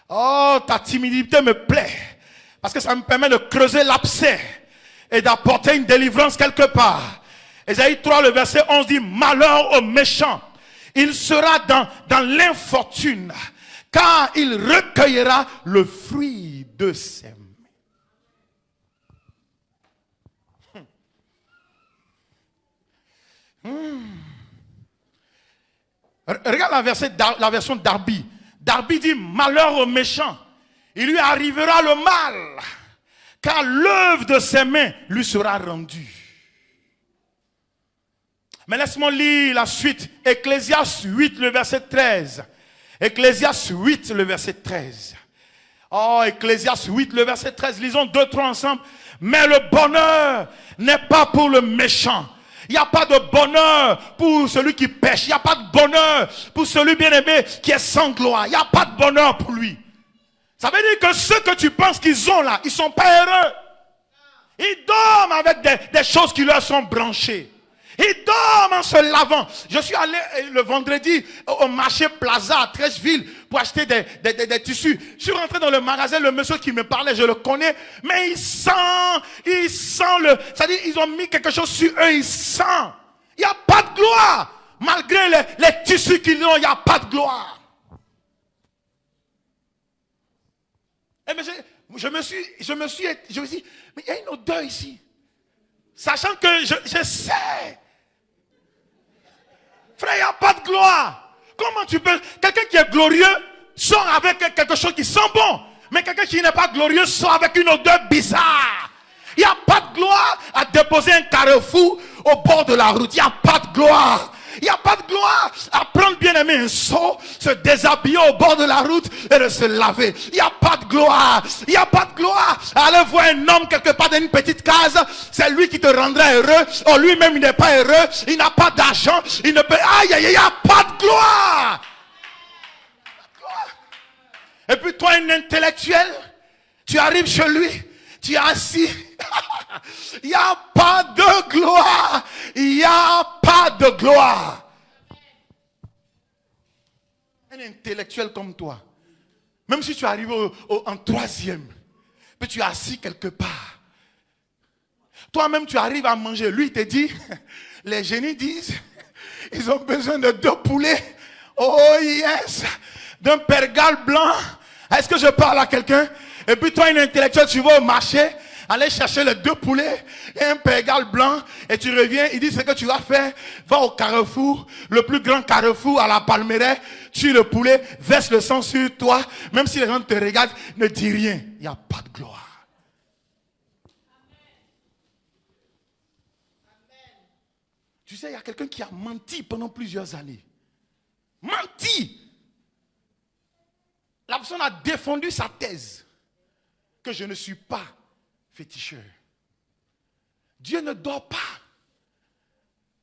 Speaker 1: Oh, ta timidité me plaît. Parce que ça me permet de creuser l'abcès et d'apporter une délivrance quelque part. Ésaïe 3, le verset 11 dit, malheur au méchant. Il sera dans l'infortune, car il recueillera le fruit de ses mains. Regarde la version Darby. Darby dit, malheur au méchant. Il lui arrivera le mal, car l'œuvre de ses mains lui sera rendue. Mais laisse-moi lire la suite. Ecclésiaste 8, le verset 13. Ecclésiaste 8, le verset 13. Oh, Ecclésiaste 8, le verset 13. Lisons 2-3 ensemble. Mais le bonheur n'est pas pour le méchant. Il n'y a pas de bonheur pour celui qui pêche. Il n'y a pas de bonheur pour celui bien-aimé qui est sans gloire. Il n'y a pas de bonheur pour lui. Ça veut dire que ceux que tu penses qu'ils ont là, ils ne sont pas heureux. Ils dorment avec des choses qui leur sont branchées. Ils dorment en se lavant. Je suis allé le vendredi au marché Plaza à Trècheville pour acheter des tissus. Je suis rentré dans le magasin, le monsieur qui me parlait, je le connais, mais il sent le... C'est-à-dire, ils ont mis quelque chose sur eux, il sent. Il n'y a pas de gloire. Malgré les tissus qu'ils ont, il n'y a pas de gloire. Et mais je me suis dit, mais il y a une odeur ici. Sachant que je sais. Frère, il n'y a pas de gloire. Comment tu peux... Quelqu'un qui est glorieux sort avec quelque chose qui sent bon. Mais quelqu'un qui n'est pas glorieux sort avec une odeur bizarre. Il n'y a pas de gloire à déposer un carrefour au bord de la route. Il n'y a pas de gloire. Il n'y a pas de gloire à prendre bien aimé un seau, se déshabiller au bord de la route et de se laver. Il n'y a pas de gloire. Il n'y a pas de gloire à aller voir un homme quelque part dans une petite case. C'est lui qui te rendra heureux. Oh, lui-même, il n'est pas heureux. Il n'a pas d'argent. Il ne peut... Aïe, aïe, il n'y a pas de gloire. Et puis toi, un intellectuel, tu arrives chez lui, tu es assis. Il n'y a pas de gloire. Il n'y a pas de gloire. Un intellectuel comme toi, même si tu arrives en troisième, puis tu es assis quelque part, toi-même tu arrives à manger. Lui, il te dit, les génies disent, ils ont besoin de 2 poulets. Oh yes, d'un pergal blanc. Est-ce que je parle à quelqu'un? Et puis toi, un intellectuel, tu vas au marché, aller chercher les 2 poulets et un pergal blanc, et tu reviens, il dit ce que tu vas faire, va au carrefour, le plus grand carrefour à la Palmeraie, tue le poulet, verse le sang sur toi, même si les gens te regardent, ne dis rien. Il n'y a pas de gloire. Tu sais, il y a quelqu'un qui a menti pendant plusieurs années. Menti. La personne a défendu sa thèse que je ne suis pas féticheur. Dieu ne dort pas.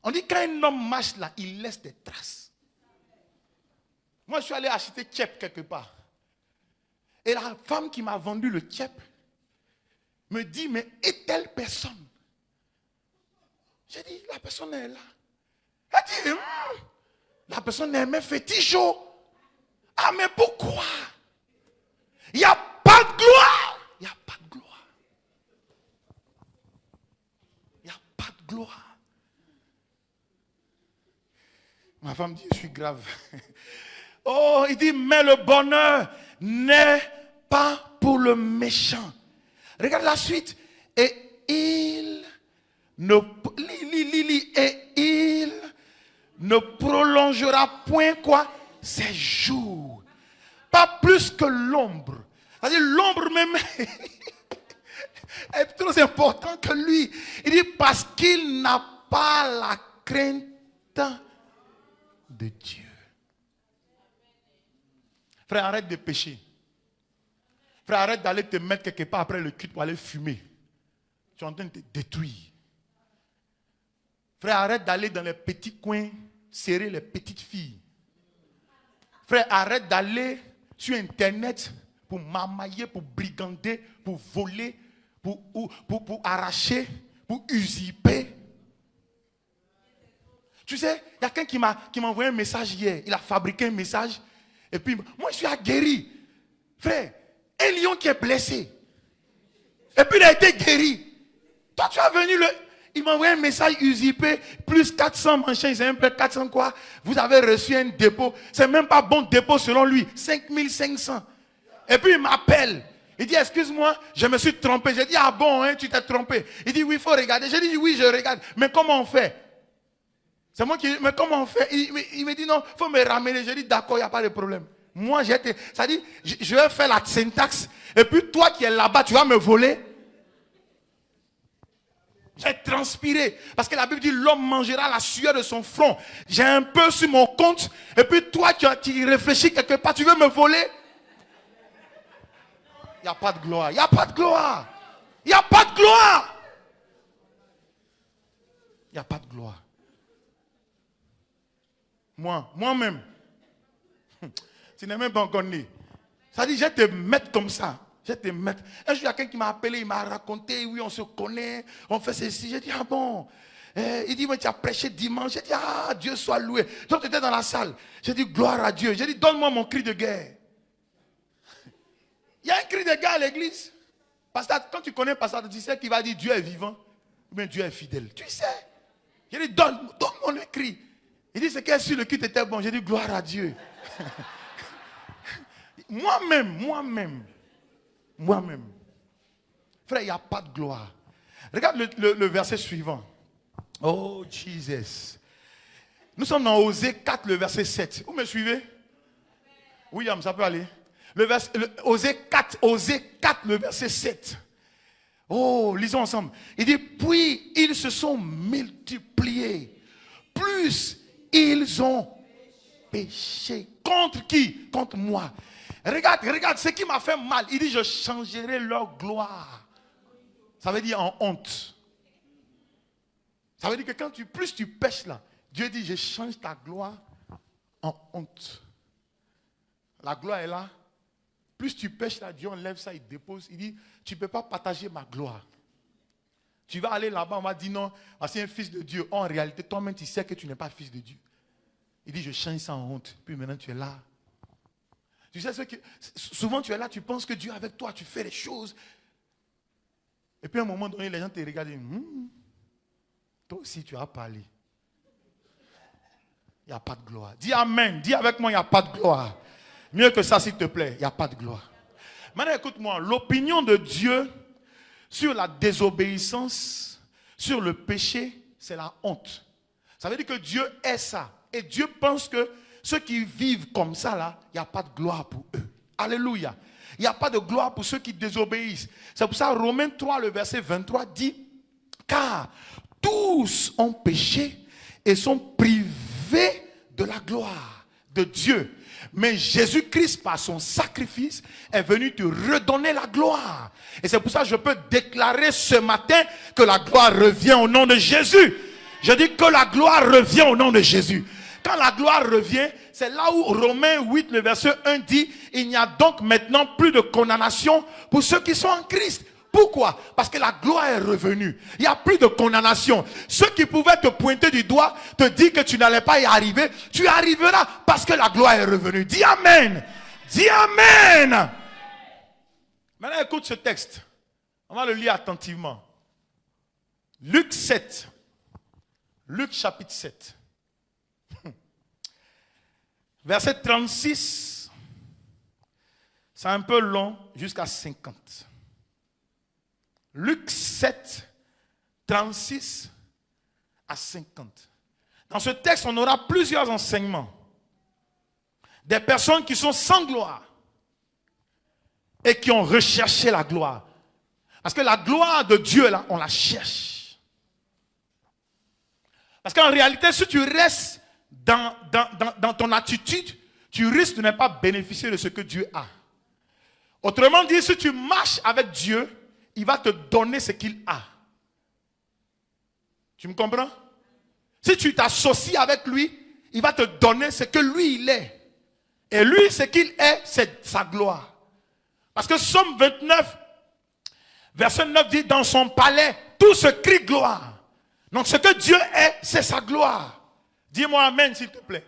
Speaker 1: On dit quand un homme marche là, il laisse des traces. Moi, je suis allé acheter tchèp quelque part. Et la femme qui m'a vendu le tchèp me dit, mais est telle personne? J'ai dit, la personne est là. Elle dit, la personne est même féticheur. Ah, mais pourquoi? Il n'y a pas de gloire. Il n'y a pas de gloire. Il n'y a pas de gloire. Ma femme dit, je suis grave. Oh, il dit, mais le bonheur n'est pas pour le méchant. Regarde la suite. Et il ne prolongera point quoi? Ses jours. Pas plus que l'ombre. C'est-à-dire l'ombre même est trop important que lui. Il dit parce qu'il n'a pas la crainte de Dieu. Frère, arrête de pécher. Frère, arrête d'aller te mettre quelque part après le culte pour aller fumer. Tu es en train de te détruire. Frère, arrête d'aller dans les petits coins serrer les petites filles. Frère, arrête d'aller sur Internet pour mamailler, pour brigander, pour voler, pour arracher, pour usurper. Tu sais, il y a quelqu'un qui m'a envoyé un message hier. Il a fabriqué un message. Et puis, moi, je suis aguerri. Frère, un lion qui est blessé. Et puis, il a été guéri. Toi, tu as venu il m'a envoyé un message usurpé, plus 400 manchins, c'est un peu 400 quoi. Vous avez reçu un dépôt. C'est même pas bon dépôt selon lui. 5500. Et puis, il m'appelle. Il dit, excuse-moi, je me suis trompé. J'ai dit, ah bon, hein, tu t'es trompé. Il dit, oui, il faut regarder. J'ai dit, oui, je regarde. Mais comment on fait? C'est moi qui dis, mais comment on fait? Il me dit, non, il faut me ramener. J'ai dit, d'accord, il n'y a pas de problème. Moi, ça dit, je vais faire la syntaxe. Et puis, toi qui es là-bas, tu vas me voler. J'ai transpiré. Parce que la Bible dit, l'homme mangera la sueur de son front. J'ai un peu sur mon compte. Et puis, toi, tu réfléchis quelque part, tu veux me voler? Il n'y a pas de gloire. Il n'y a pas de gloire. Il n'y a pas de gloire. Il n'y a pas de gloire. Moi-même, tu n'es même pas encore né. Ça dit, je vais te mettre comme ça. Je vais te mettre. Un jour, il y a quelqu'un qui m'a appelé, il m'a raconté, oui, on se connaît, on fait ceci. J'ai dit, ah bon. Il dit, mais tu as prêché dimanche. J'ai dit, ah, Dieu soit loué. Donc, tu étais dans la salle. J'ai dit, gloire à Dieu. J'ai dit, donne-moi mon cri de guerre. Il y a un cri de guerre à l'église. Parce que quand tu connais Pasteur, tu sais qu'il va dire Dieu est vivant. Ou bien Dieu est fidèle. Tu sais. J'ai dit, donne-moi le cri. Il dit, c'est quel sur le cri était bon. J'ai dit, gloire à Dieu. Moi-même. Frère, il n'y a pas de gloire. Regarde le verset suivant. Oh, Jesus. Nous sommes dans Osée 4, le verset 7. Vous me suivez? William, ça peut aller. Osée 4, le verset 7. Oh, lisons ensemble. Il dit, puis ils se sont multipliés. Plus ils ont péché. Contre qui? Contre moi. Regarde, ce qui m'a fait mal. Il dit, je changerai leur gloire. Ça veut dire en honte. Ça veut dire que plus tu pêches là, Dieu dit, je change ta gloire en honte. La gloire est là. Plus tu pêches là, Dieu enlève ça, il dépose. Il dit, tu ne peux pas partager ma gloire. Tu vas aller là-bas, on va dire non, c'est un fils de Dieu. En réalité, toi-même, tu sais que tu n'es pas fils de Dieu. Il dit, je change ça en honte. Puis maintenant, tu es là. Tu sais ce que... Souvent, tu es là, tu penses que Dieu est avec toi, tu fais les choses. Et puis à un moment donné, les gens te regardent et disent, toi aussi, tu as parlé. Il n'y a pas de gloire. Dis Amen. Dis avec moi, il n'y a pas de gloire. Mieux que ça, s'il te plaît, il n'y a pas de gloire. Maintenant, écoute-moi. L'opinion de Dieu sur la désobéissance, sur le péché, c'est la honte. Ça veut dire que Dieu est ça. Et Dieu pense que ceux qui vivent comme ça, là, il n'y a pas de gloire pour eux. Alléluia. Il n'y a pas de gloire pour ceux qui désobéissent. C'est pour ça Romains 3, le verset 23 dit, car tous ont péché et sont privés de la gloire de Dieu. Mais Jésus-Christ, par son sacrifice, est venu te redonner la gloire. Et c'est pour ça que je peux déclarer ce matin que la gloire revient au nom de Jésus. Je dis que la gloire revient au nom de Jésus. Quand la gloire revient, c'est là où Romains 8, le verset 1 dit, il n'y a donc maintenant plus de condamnation pour ceux qui sont en Christ. Pourquoi? Parce que la gloire est revenue. Il n'y a plus de condamnation. Ceux qui pouvaient te pointer du doigt, te dire que tu n'allais pas y arriver, tu y arriveras parce que la gloire est revenue. Dis Amen. Dis Amen. Maintenant, écoute ce texte. On va le lire attentivement. Luc 7. Luc chapitre 7. Verset 36. C'est un peu long jusqu'à 50. Luc 7, 36 à 50. Dans ce texte, on aura plusieurs enseignements. Des personnes qui sont sans gloire et qui ont recherché la gloire. Parce que la gloire de Dieu, là, on la cherche. Parce qu'en réalité, si tu restes dans ton attitude, tu risques de ne pas bénéficier de ce que Dieu a. Autrement dit, si tu marches avec Dieu, il va te donner ce qu'il a. Tu me comprends? Si tu t'associes avec lui, il va te donner ce que lui il est. Et lui, ce qu'il est, c'est sa gloire. Parce que Somme 29, verset 9 dit, dans son palais, tout se crie gloire. Donc ce que Dieu est, c'est sa gloire. Dis-moi Amen, s'il te plaît.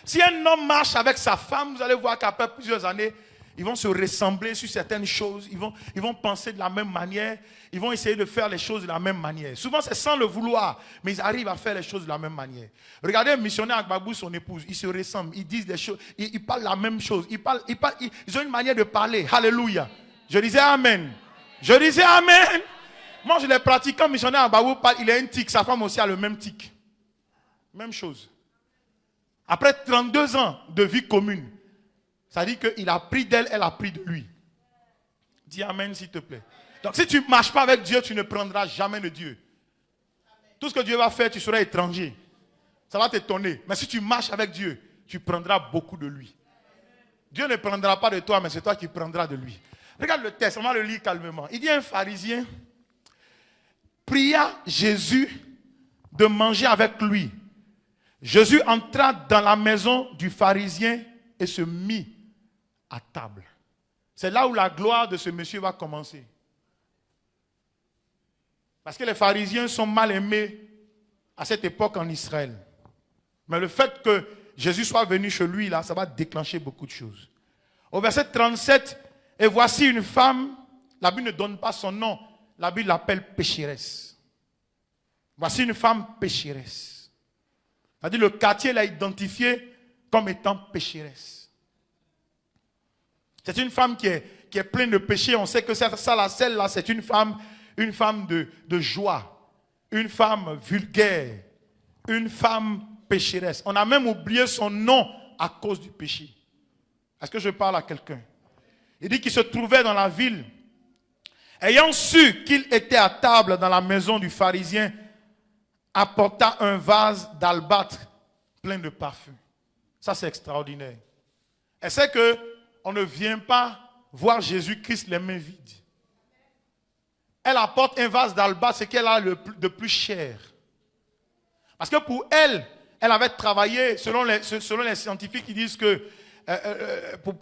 Speaker 1: Si un homme marche avec sa femme, vous allez voir qu'après plusieurs années, ils vont se ressembler sur certaines choses. Ils vont penser de la même manière. Ils vont essayer de faire les choses de la même manière. Souvent, c'est sans le vouloir. Mais ils arrivent à faire les choses de la même manière. Regardez un missionnaire avec Babou, son épouse. Ils se ressemblent. Ils disent des choses. Ils parlent la même chose. Ils ont une manière de parler. Alléluia. Je disais Amen. Je disais Amen. Moi, je l'ai pratiqué. Quand missionnaire avec Babou parle, il a un tic. Sa femme aussi a le même tic. Même chose. Après 32 ans de vie commune, ça dit qu'il a pris d'elle, elle a pris de lui. Dis Amen s'il te plaît. Donc si tu ne marches pas avec Dieu, tu ne prendras jamais de Dieu. Tout ce que Dieu va faire, tu seras étranger. Ça va t'étonner. Mais si tu marches avec Dieu, tu prendras beaucoup de lui. Dieu ne prendra pas de toi, mais c'est toi qui prendras de lui. Regarde le texte, on va le lire calmement. Il dit un pharisien pria Jésus de manger avec lui. Jésus entra dans la maison du pharisien et se mit à table. c'est là où la gloire de ce monsieur va commencer. Parce que les pharisiens sont mal aimés à cette époque en Israël. Mais le fait que Jésus soit venu chez lui, là, ça va déclencher beaucoup de choses. Au verset 37, et voici une femme, la Bible ne donne pas son nom, la Bible l'appelle pécheresse. Voici une femme pécheresse. C'est-à-dire le quartier l'a identifiée comme étant pécheresse. C'est une femme qui est pleine de péché. On sait que celle-là, c'est une femme de joie, une femme vulgaire, une femme pécheresse. On a même oublié son nom à cause du péché. Est-ce que je parle à quelqu'un? Il dit qu'il se trouvait dans la ville. Ayant su qu'il était à table dans la maison du pharisien, apporta un vase d'albâtre plein de parfums. Ça, c'est extraordinaire. Elle sait qu'on ne vient pas voir Jésus-Christ les mains vides. Elle apporte un vase d'albâtre, ce qu'elle a de plus cher. Parce que pour elle, elle avait travaillé, selon les scientifiques qui disent que pour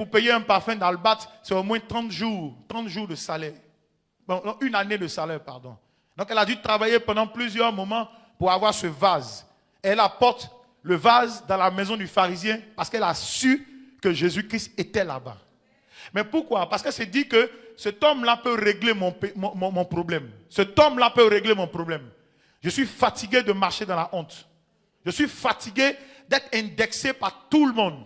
Speaker 1: payer un parfum d'albâtre, c'est au moins 30 jours de salaire. Bon, non, une année de salaire, pardon. Donc elle a dû travailler pendant plusieurs moments pour avoir ce vase. Et elle apporte le vase dans la maison du pharisien parce qu'elle a su que Jésus-Christ était là-bas. Mais pourquoi? Parce qu'elle s'est dit que cet homme-là peut régler mon problème. Cet homme-là peut régler mon problème. Je suis fatigué de marcher dans la honte. Je suis fatigué d'être indexé par tout le monde.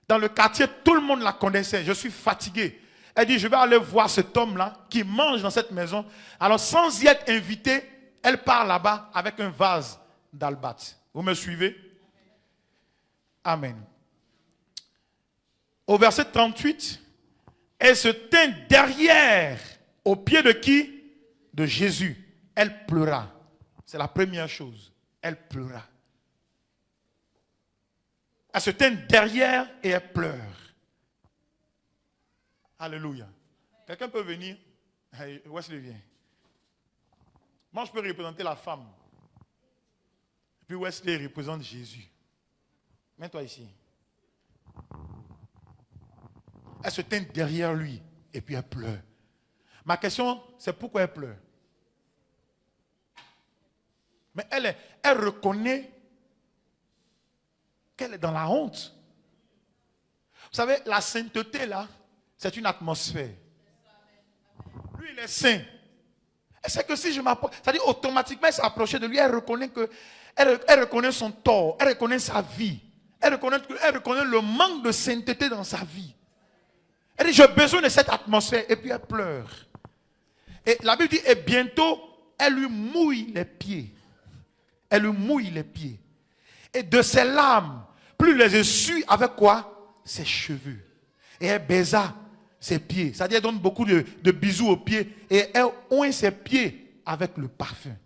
Speaker 1: Dans le quartier, tout le monde la connaissait. Je suis fatigué. Elle dit, je vais aller voir cet homme-là qui mange dans cette maison. Alors, sans y être invitée, elle part là-bas avec un vase d'albâtre. Vous me suivez? Amen. Au verset 38, elle se tint derrière, au pied de qui? De Jésus. Elle pleura. C'est la première chose. Elle pleura. Elle se tient derrière et elle pleure. Alléluia. Quelqu'un peut venir? Hey, Wesley, viens. Moi, je peux représenter la femme. Et puis Wesley représente Jésus. Mets-toi ici. Elle se tient derrière lui et puis elle pleure. Ma question, c'est pourquoi elle pleure? Mais elle reconnaît qu'elle est dans la honte. Vous savez, la sainteté là, c'est une atmosphère. Lui, il est saint. Elle sait que si je m'approche, c'est-à-dire automatiquement, elle s'est approchée de lui, elle reconnaît elle reconnaît son tort, elle reconnaît sa vie, elle reconnaît le manque de sainteté dans sa vie. Elle dit, j'ai besoin de cette atmosphère, et puis elle pleure. Et la Bible dit, et bientôt, elle lui mouille les pieds. Elle lui mouille les pieds. Et de ses larmes, plus les essuie avec quoi? Ses cheveux. Et elle baisa ses pieds. C'est-à-dire elle donne beaucoup de bisous aux pieds. Et elle oint ses pieds avec le parfum.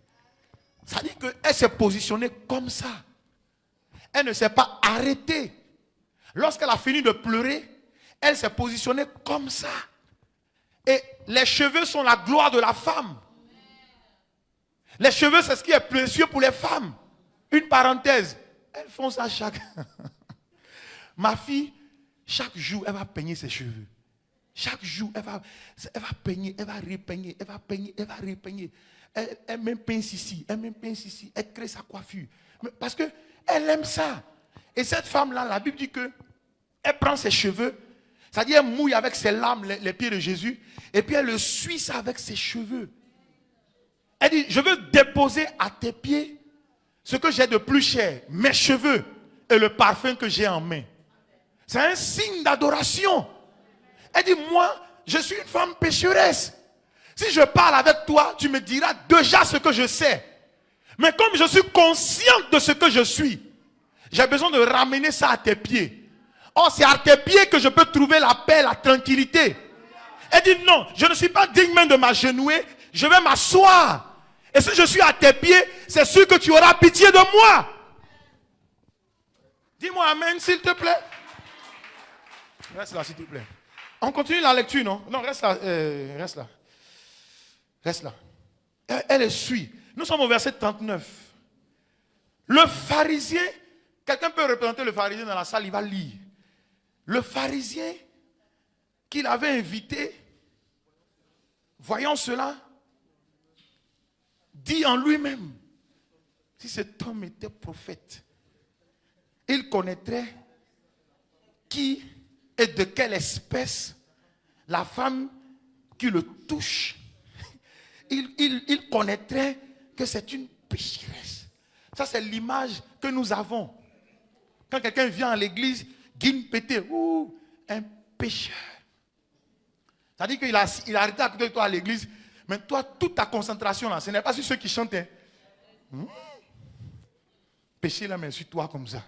Speaker 1: C'est-à-dire qu'elle s'est positionnée comme ça. Elle ne s'est pas arrêtée. Lorsqu'elle a fini de pleurer, elle s'est positionnée comme ça. Et les cheveux sont la gloire de la femme. Les cheveux, c'est ce qui est précieux pour les femmes. Une parenthèse. Elles font ça chaque... Ma fille, chaque jour, elle va peigner ses cheveux. Chaque jour, elle va peigner, elle va repeigner, elle va peigner, elle va repeigner. Elle met un pince ici, elle met un pince ici, elle crée sa coiffure. Parce qu'elle aime ça. Et cette femme-là, la Bible dit que elle prend ses cheveux, c'est-à-dire elle mouille avec ses larmes les pieds de Jésus, et puis elle le suit ça avec ses cheveux. Elle dit, je veux déposer à tes pieds ce que j'ai de plus cher, mes cheveux et le parfum que j'ai en main. C'est un signe d'adoration. Elle dit, moi, je suis une femme pécheresse. Si je parle avec toi, tu me diras déjà ce que je sais. Mais comme je suis consciente de ce que je suis, j'ai besoin de ramener ça à tes pieds. Or, c'est à tes pieds que je peux trouver la paix, la tranquillité. Elle dit, non, je ne suis pas digne de m'agenouiller, je vais m'asseoir. Et si je suis à tes pieds, c'est sûr que tu auras pitié de moi. Dis-moi amen, s'il te plaît. Reste là, s'il te plaît. On continue la lecture, non? Non, reste là. Reste là. Reste là. Elle suit. Nous sommes au verset 39. Le pharisien, quelqu'un peut représenter le pharisien dans la salle, il va lire. Le pharisien qu'il avait invité, voyant cela, dit en lui-même, si cet homme était prophète, il connaîtrait qui et de quelle espèce la femme qui le touche. Il connaîtrait que c'est une pécheresse. Ça, c'est l'image que nous avons. Quand quelqu'un vient à l'église, guine pété, ouh, un pécheur. C'est-à-dire qu'il a arrêté à côté de toi à l'église, mais toi, toute ta concentration là, ce n'est pas sur ceux qui chantaient. Péché là, mais sur toi comme ça.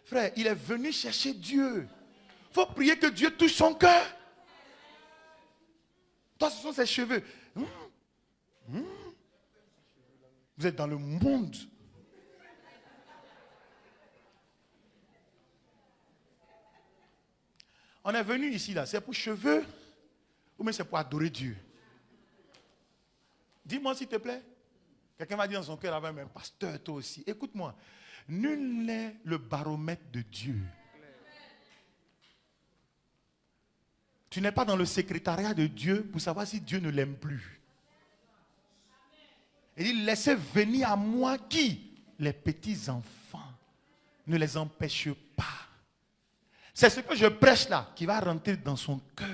Speaker 1: Frère, il est venu chercher Dieu. Il faut prier que Dieu touche son cœur. Toi, ce sont ses cheveux. Vous êtes dans le monde. On est venu ici, là. C'est pour cheveux ou bien c'est pour adorer Dieu? Dis-moi s'il te plaît. Quelqu'un m'a dit dans son cœur, là-bas, mais pasteur, toi aussi. Écoute-moi. Nul n'est le baromètre de Dieu. Tu n'es pas dans le secrétariat de Dieu pour savoir si Dieu ne l'aime plus. Il dit, laissez venir à moi qui? Les petits enfants. Ne les empêche pas. C'est ce que je prêche là, qui va rentrer dans son cœur.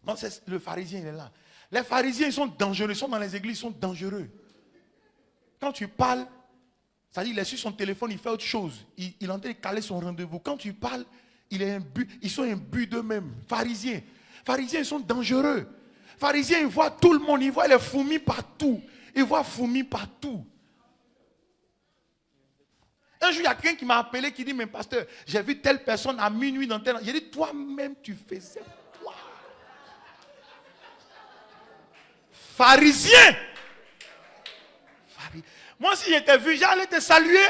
Speaker 1: Non, c'est le pharisien, il est là. Les pharisiens, ils sont dangereux. Ils sont dans les églises, ils sont dangereux. Quand tu parles, c'est-à-dire il est sur son téléphone, il fait autre chose. Il est en train de caler son rendez-vous. Quand tu parles, ils sont imbus d'eux-mêmes. Pharisiens. Pharisiens, ils sont dangereux. Pharisiens, ils voient tout le monde. Ils voient les fourmis partout. Ils voient fourmis partout. Un jour, il y a quelqu'un qui m'a appelé, qui dit, mais pasteur, j'ai vu telle personne à minuit dans tel... J'ai dit, toi-même, tu faisais quoi? Pharisien. Moi, si j'étais vu, j'allais te saluer.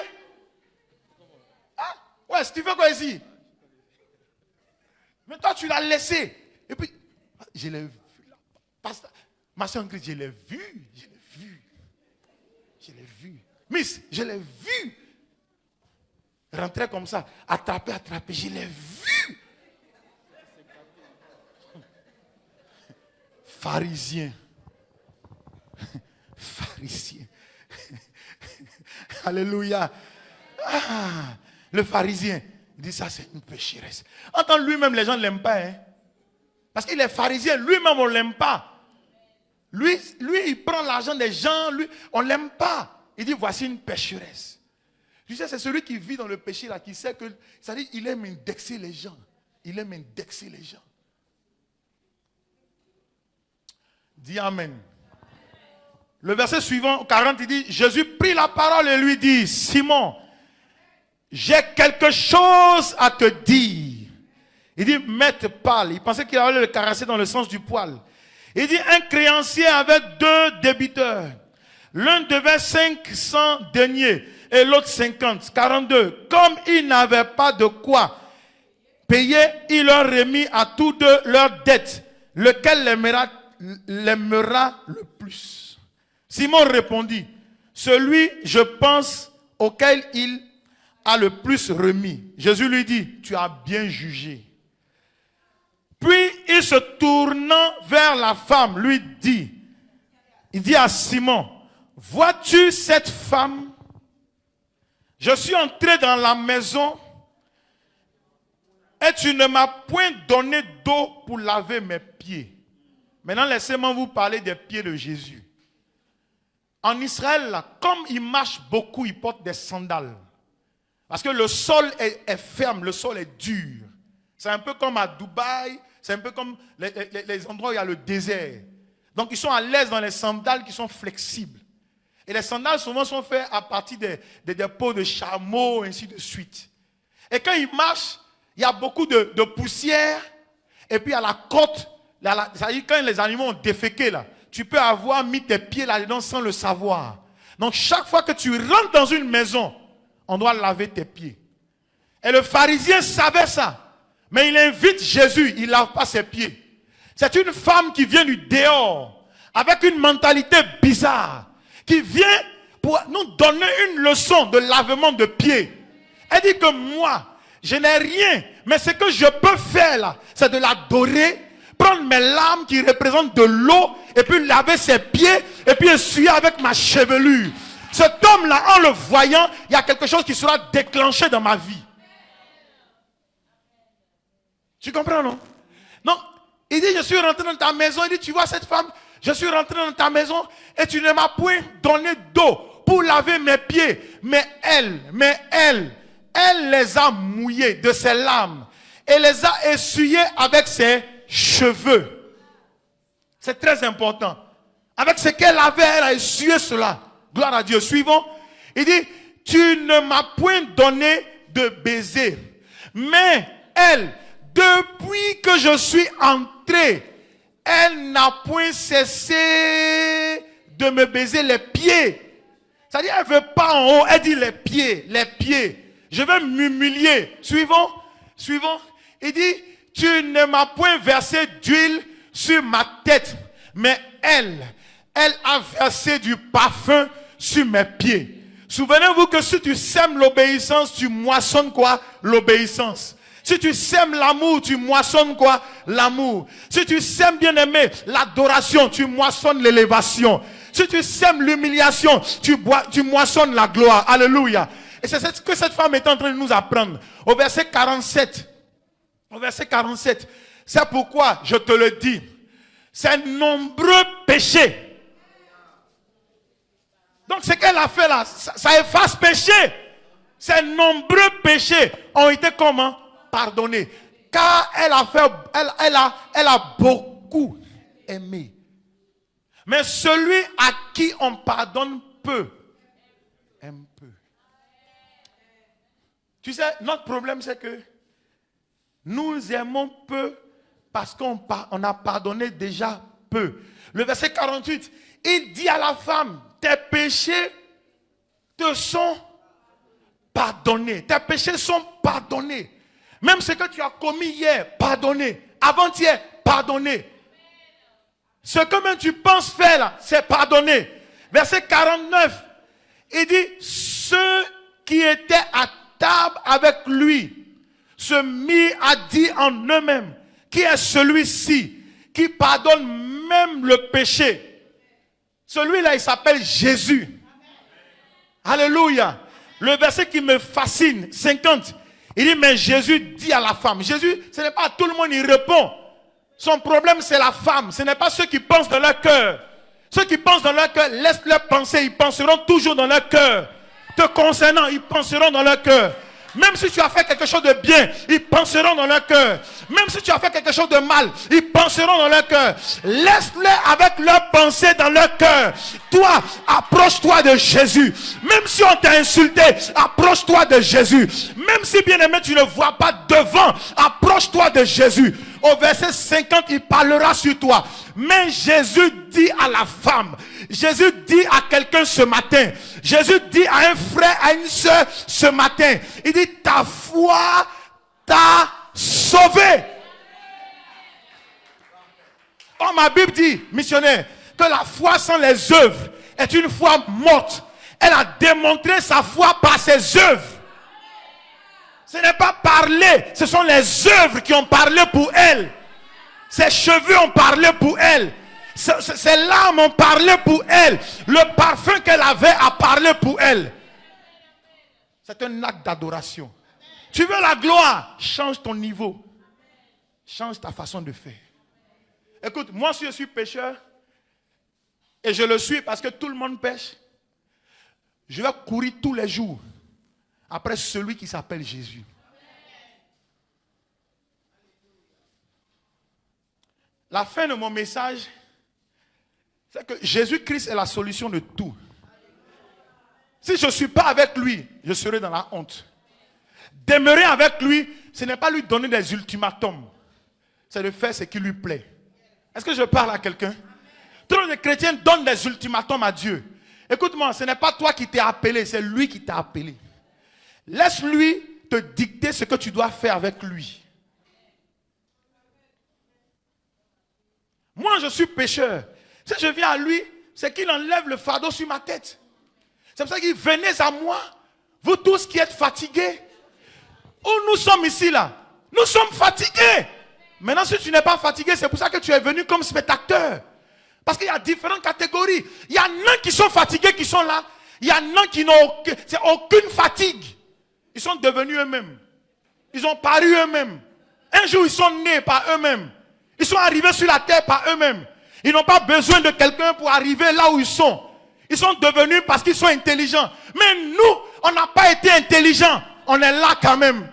Speaker 1: Ah, ouais, si tu veux quoi ici? Mais toi, tu l'as laissé. Et puis, je l'ai vu. Ma soeur en Christ, je l'ai vu. Je l'ai vu. Je l'ai vu. Miss, je l'ai vu. Rentrer comme ça, attraper. Je l'ai vu. Pharisien. Pharisien. Alléluia. Ah, le pharisien, il dit ça c'est une pécheresse. Entends lui-même, les gens ne l'aiment pas. Hein? Parce qu'il est pharisien, lui-même on ne l'aime pas. Lui, il prend l'argent des gens, lui, on ne l'aime pas. Il dit voici une pécheresse. Tu sais, c'est celui qui vit dans le péché là, qui sait que, c'est-à-dire il aime indexer les gens. Il aime indexer les gens. Dis Amen. Le verset suivant, 40, il dit, Jésus prit la parole et lui dit, Simon, j'ai quelque chose à te dire. Il dit, maître, parle. Il pensait qu'il allait le caresser dans le sens du poil. Il dit, un créancier avait 2 débiteurs. L'un devait 500 deniers et l'autre 50, 42. Comme il n'avait pas de quoi payer, il leur remit à tous deux leurs dettes. Lequel l'aimera le plus? Simon répondit, celui, je pense, auquel il a le plus remis. Jésus lui dit, tu as bien jugé. Puis, il se tournant vers la femme, lui dit, il dit à Simon, vois-tu cette femme? Je suis entré dans la maison et tu ne m'as point donné d'eau pour laver mes pieds. Maintenant, laissez-moi vous parler des pieds de Jésus. En Israël, là, comme ils marchent beaucoup, ils portent des sandales. Parce que le sol est ferme, le sol est dur. C'est un peu comme à Dubaï, c'est un peu comme les endroits où il y a le désert. Donc ils sont à l'aise dans les sandales qui sont flexibles. Et les sandales souvent sont faites à partir des peaux de chameau, ainsi de suite. Et quand ils marchent, il y a beaucoup de poussière. Et puis à la côte, c'est-à-dire quand les animaux ont déféqué là, tu peux avoir mis tes pieds là-dedans sans le savoir. Donc chaque fois que tu rentres dans une maison, on doit laver tes pieds. Et le pharisien savait ça. Mais il invite Jésus, il ne lave pas ses pieds. C'est une femme qui vient du dehors, avec une mentalité bizarre, qui vient pour nous donner une leçon de lavement de pieds. Elle dit que moi, je n'ai rien, mais ce que je peux faire là, c'est de l'adorer, prendre mes larmes qui représentent de l'eau, et puis laver ses pieds, et puis essuyer avec ma chevelure. Cet homme-là, en le voyant, il y a quelque chose qui sera déclenché dans ma vie. Tu comprends, non? Non, il dit, je suis rentré dans ta maison. Il dit, tu vois cette femme, je suis rentré dans ta maison et tu ne m'as point donné d'eau pour laver mes pieds. Mais elle les a mouillés de ses larmes et les a essuyés avec ses cheveux. C'est très important. Avec ce qu'elle avait, elle a essuyé cela. Gloire à Dieu. Suivons. Il dit, tu ne m'as point donné de baiser. Mais elle, depuis que je suis entré, elle n'a point cessé de me baiser les pieds. C'est-à-dire, elle ne veut pas en haut, elle dit les pieds, les pieds. Je vais m'humilier. Suivons. Il dit, tu ne m'as point versé d'huile sur ma tête, mais elle a versé du parfum sur mes pieds. Souvenez-vous que si tu sèmes l'obéissance, tu moissonnes quoi? L'obéissance. Si tu sèmes l'amour, tu moissonnes quoi? L'amour. Si tu sèmes, bien aimé, l'adoration, tu moissonnes l'élévation. Si tu sèmes l'humiliation, tu moissonnes la gloire. Alléluia. Et c'est ce que cette femme est en train de nous apprendre. Au verset 47. C'est pourquoi je te le dis. Ces nombreux péchés. Donc ce qu'elle a fait là, ça efface péché. Ces nombreux péchés ont été comment? Pardonnés. Car elle a beaucoup aimé. Mais celui à qui on pardonne peu, aime peu. Tu sais, notre problème c'est que nous aimons peu parce qu'on a pardonné déjà peu. Le verset 48, il dit à la femme, tes péchés te sont pardonnés. Tes péchés sont pardonnés. Même ce que tu as commis hier, pardonné. Avant-hier, pardonné. Ce que même tu penses faire là, c'est pardonné. Verset 49, il dit, ceux qui étaient à table avec lui se mirent à dire en eux-mêmes, qui est celui-ci qui pardonne même le péché? Celui-là, il s'appelle Jésus. Alléluia. Le verset qui me fascine, 50. Il dit, mais Jésus dit à la femme. Jésus, ce n'est pas à tout le monde, il répond. Son problème, c'est la femme. Ce n'est pas ceux qui pensent dans leur cœur. Ceux qui pensent dans leur cœur, laisse-les penser. Ils penseront toujours dans leur cœur. Te concernant, ils penseront dans leur cœur. Même si tu as fait quelque chose de bien, ils penseront dans leur cœur. Même si tu as fait quelque chose de mal, ils penseront dans leur cœur. Laisse-les avec leurs pensées dans leur cœur. Toi, approche-toi de Jésus. Même si on t'a insulté, approche-toi de Jésus. Même si, bien aimé, tu ne vois pas devant, approche-toi de Jésus. Au verset 50, il parlera sur toi. Mais Jésus dit à la femme, Jésus dit à quelqu'un ce matin, Jésus dit à un frère, à une soeur ce matin, il dit, ta foi t'a sauvé. Oh, ma Bible dit, missionnaire, que la foi sans les œuvres est une foi morte. Elle a démontré sa foi par ses œuvres. Ce n'est pas parler, ce sont les œuvres qui ont parlé pour elle. Ses cheveux ont parlé pour elle. Ses larmes ont parlé pour elle. Le parfum qu'elle avait a parlé pour elle. C'est un acte d'adoration. Tu veux la gloire? Change ton niveau. Change ta façon de faire. Écoute, moi si je suis pécheur, et je le suis parce que tout le monde pêche, je vais courir tous les jours après celui qui s'appelle Jésus. La fin de mon message, c'est que Jésus-Christ est la solution de tout. Si je ne suis pas avec lui, je serai dans la honte. Demeurer avec lui, ce n'est pas lui donner des ultimatums. C'est de faire ce qui lui plaît. Est-ce que je parle à quelqu'un? Trop de chrétiens donnent des ultimatums à Dieu. Écoute-moi, ce n'est pas toi qui t'es appelé, c'est lui qui t'a appelé. Laisse-lui te dicter ce que tu dois faire avec lui. Moi, je suis pécheur. Si je viens à lui, c'est qu'il enlève le fardeau sur ma tête. C'est pour ça qu'il dit, venez à moi, vous tous qui êtes fatigués. Où nous sommes ici là, nous sommes fatigués. Maintenant, si tu n'es pas fatigué, c'est pour ça que tu es venu comme spectateur. Parce qu'il y a différentes catégories. Il y en a qui sont fatigués, qui sont là. Il y en a qui n'ont aucune fatigue. Ils sont devenus eux-mêmes. Ils ont paru eux-mêmes. Un jour, ils sont nés par eux-mêmes. Ils sont arrivés sur la terre par eux-mêmes. Ils n'ont pas besoin de quelqu'un pour arriver là où ils sont. Ils sont devenus parce qu'ils sont intelligents. Mais nous, on n'a pas été intelligents. On est là quand même.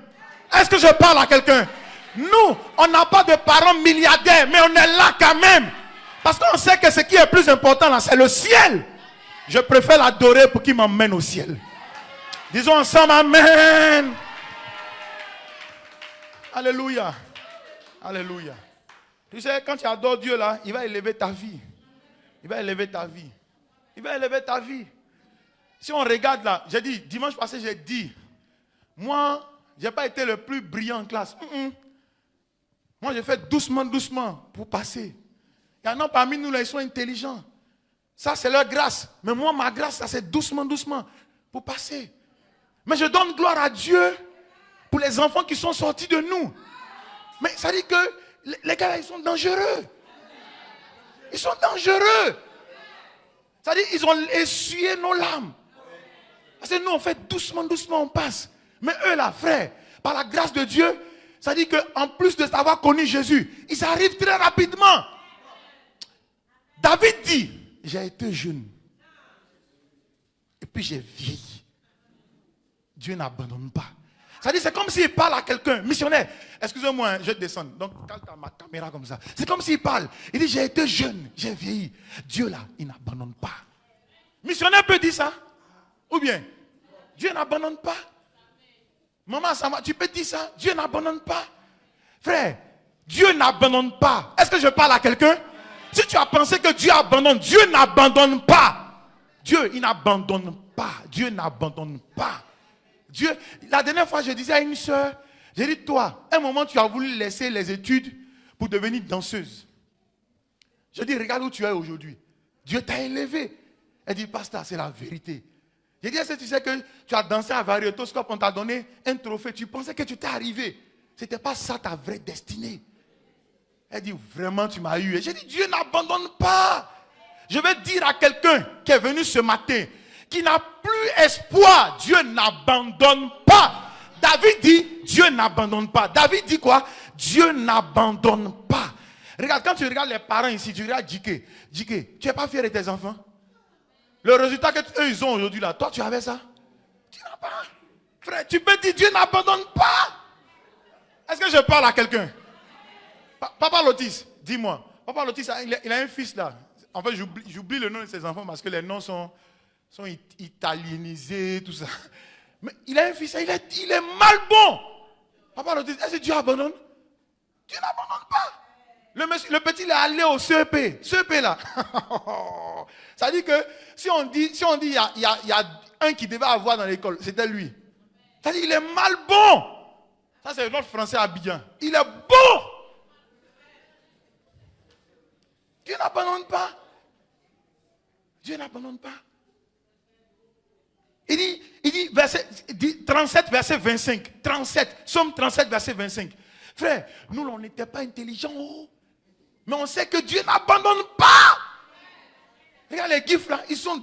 Speaker 1: Est-ce que je parle à quelqu'un? Nous, on n'a pas de parents milliardaires, mais on est là quand même. Parce qu'on sait que ce qui est plus important là, c'est le ciel. Je préfère l'adorer pour qu'il m'emmène au ciel. Disons ensemble, amen. Alléluia. Alléluia. Tu sais, quand tu adores Dieu là, il va élever ta vie. Il va élever ta vie. Il va élever ta vie. Si on regarde là, j'ai dit, dimanche passé, j'ai dit, moi, je n'ai pas été le plus brillant en classe. Moi, j'ai fait doucement, doucement pour passer. Il y en a parmi nous là, ils sont intelligents. Ça, c'est leur grâce. Mais moi, ma grâce, ça, c'est doucement, doucement pour passer. Mais je donne gloire à Dieu pour les enfants qui sont sortis de nous. Mais ça dit que les gars, ils sont dangereux. Ils sont dangereux. Ça dit qu'ils ont essuyé nos larmes. Parce que nous, on fait doucement, doucement, on passe. Mais eux là, frère, par la grâce de Dieu, ça dit qu'en plus de savoir connu Jésus, ils arrivent très rapidement. David dit, j'ai été jeune. Et puis j'ai vieilli. Dieu n'abandonne pas. Ça dit, c'est comme s'il parle à quelqu'un, missionnaire. Excusez-moi, hein, je descends. Donc, quand tu as ma caméra comme ça, c'est comme s'il parle. Il dit, j'ai été jeune, j'ai vieilli. Dieu là, il n'abandonne pas. Missionnaire peut dire ça? Ou bien, Dieu n'abandonne pas. Maman, tu peux dire ça? Dieu n'abandonne pas. Frère, Dieu n'abandonne pas. Est-ce que je parle à quelqu'un? Si tu as pensé que Dieu abandonne, Dieu n'abandonne pas. Dieu, il n'abandonne pas. Dieu n'abandonne pas. Dieu, la dernière fois, je disais à une soeur, j'ai dit, toi, à un moment, tu as voulu laisser les études pour devenir danseuse. Je dis, regarde où tu es aujourd'hui. Dieu t'a élevé. Elle dit, pasteur, c'est la vérité. J'ai dit, est-ce que tu sais que tu as dansé à Variétoscope, on t'a donné un trophée. Tu pensais que tu t'es arrivé. Ce n'était pas ça ta vraie destinée. Elle dit, vraiment, tu m'as eu. Et j'ai dit, Dieu n'abandonne pas. Je vais dire à quelqu'un qui est venu ce matin, qui n'a plus espoir, Dieu n'abandonne pas. David dit, Dieu n'abandonne pas. David dit quoi? Dieu n'abandonne pas. Regarde, quand tu regardes les parents ici, tu regardes Djiké. Djiké, tu n'es pas fier de tes enfants? Le résultat qu'eux ils ont aujourd'hui là, toi tu avais ça? Tu n'as pas. Frère, tu peux dire, Dieu n'abandonne pas. Est-ce que je parle à quelqu'un? Papa Lotis, dis-moi. Papa Lotis, il a un fils là. En fait, j'oublie le nom de ses enfants parce que les noms sont italienisés, tout ça. Mais il a un fils, il est mal bon. Papa Lotis, est-ce que Dieu abandonne? Dieu n'abandonne pas. Le petit, il est allé au CEP. CEP là. Ça dit que si on dit il y a un qui devait avoir dans l'école, c'était lui. Ça dit il est mal bon. Ça c'est notre français Abidjan. Il est bon. Dieu n'abandonne pas. Dieu n'abandonne pas. Il dit 37 verset 25. 37, Somme 37 verset 25. Frère, nous on n'était pas intelligents. Oh. Mais on sait que Dieu n'abandonne pas. Regarde les gifs là, ils sont.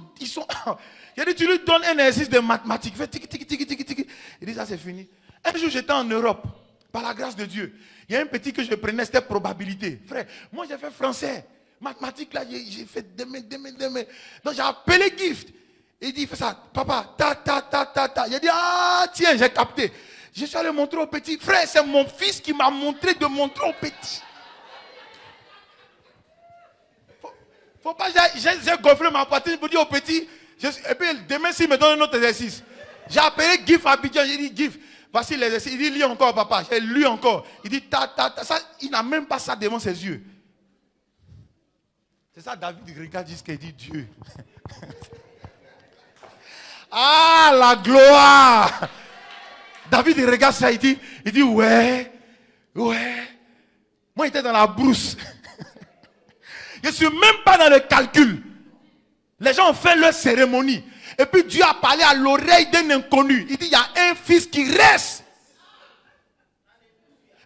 Speaker 1: Il dit, tu lui donnes un exercice de mathématiques. Fait tiki, tiki, tiki, tiki, tiki. Il dit, ça c'est fini. Un jour j'étais en Europe, par la grâce de Dieu. Il y a un petit que je prenais, c'était probabilité. Frère, moi j'ai fait français. Mathématiques là, j'ai fait demain. Donc j'ai appelé Gift. Il dit, fais ça, papa, ta. Il a dit, ah tiens, j'ai capté. Je suis allé montrer au petit. Frère, c'est mon fils qui m'a montré de montrer au petit. Faut pas, j'ai gonflé ma poitrine pour dire au petit. Et puis demain, s'il me donne un autre exercice. J'ai appelé Gif Abidjan, j'ai dit Gif, voici l'exercice. Il dit, lis encore, papa. J'ai lu encore. Il dit, ta. Ça, il n'a même pas ça devant ses yeux. C'est ça, David regarde jusqu'à dit Dieu. Ah, la gloire. David il regarde ça, il dit, ouais. Moi, j'étais dans la brousse. Je ne suis même pas dans le calcul. Les gens ont fait leur cérémonie. Et puis Dieu a parlé à l'oreille d'un inconnu. Il dit, il y a un fils qui reste.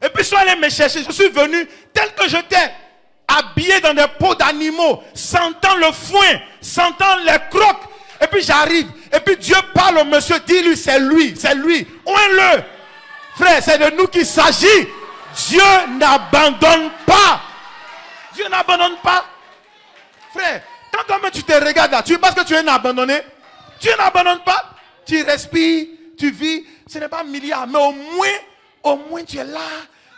Speaker 1: Et puis sois allé me chercher. Je suis venu tel que j'étais, habillé dans des peaux d'animaux, sentant le foin, sentant les crocs. Et puis j'arrive. Et puis Dieu parle au monsieur. Dis-lui, c'est lui, c'est lui. Ouin-le. Frère, c'est de nous qu'il s'agit. Dieu n'abandonne pas. Dieu n'abandonne pas. Frère, quand toi-même tu te regardes là, tu penses que tu es abandonné? Dieu n'abandonne pas. Tu respires, tu vis. Ce n'est pas un milliard, mais au moins tu es là.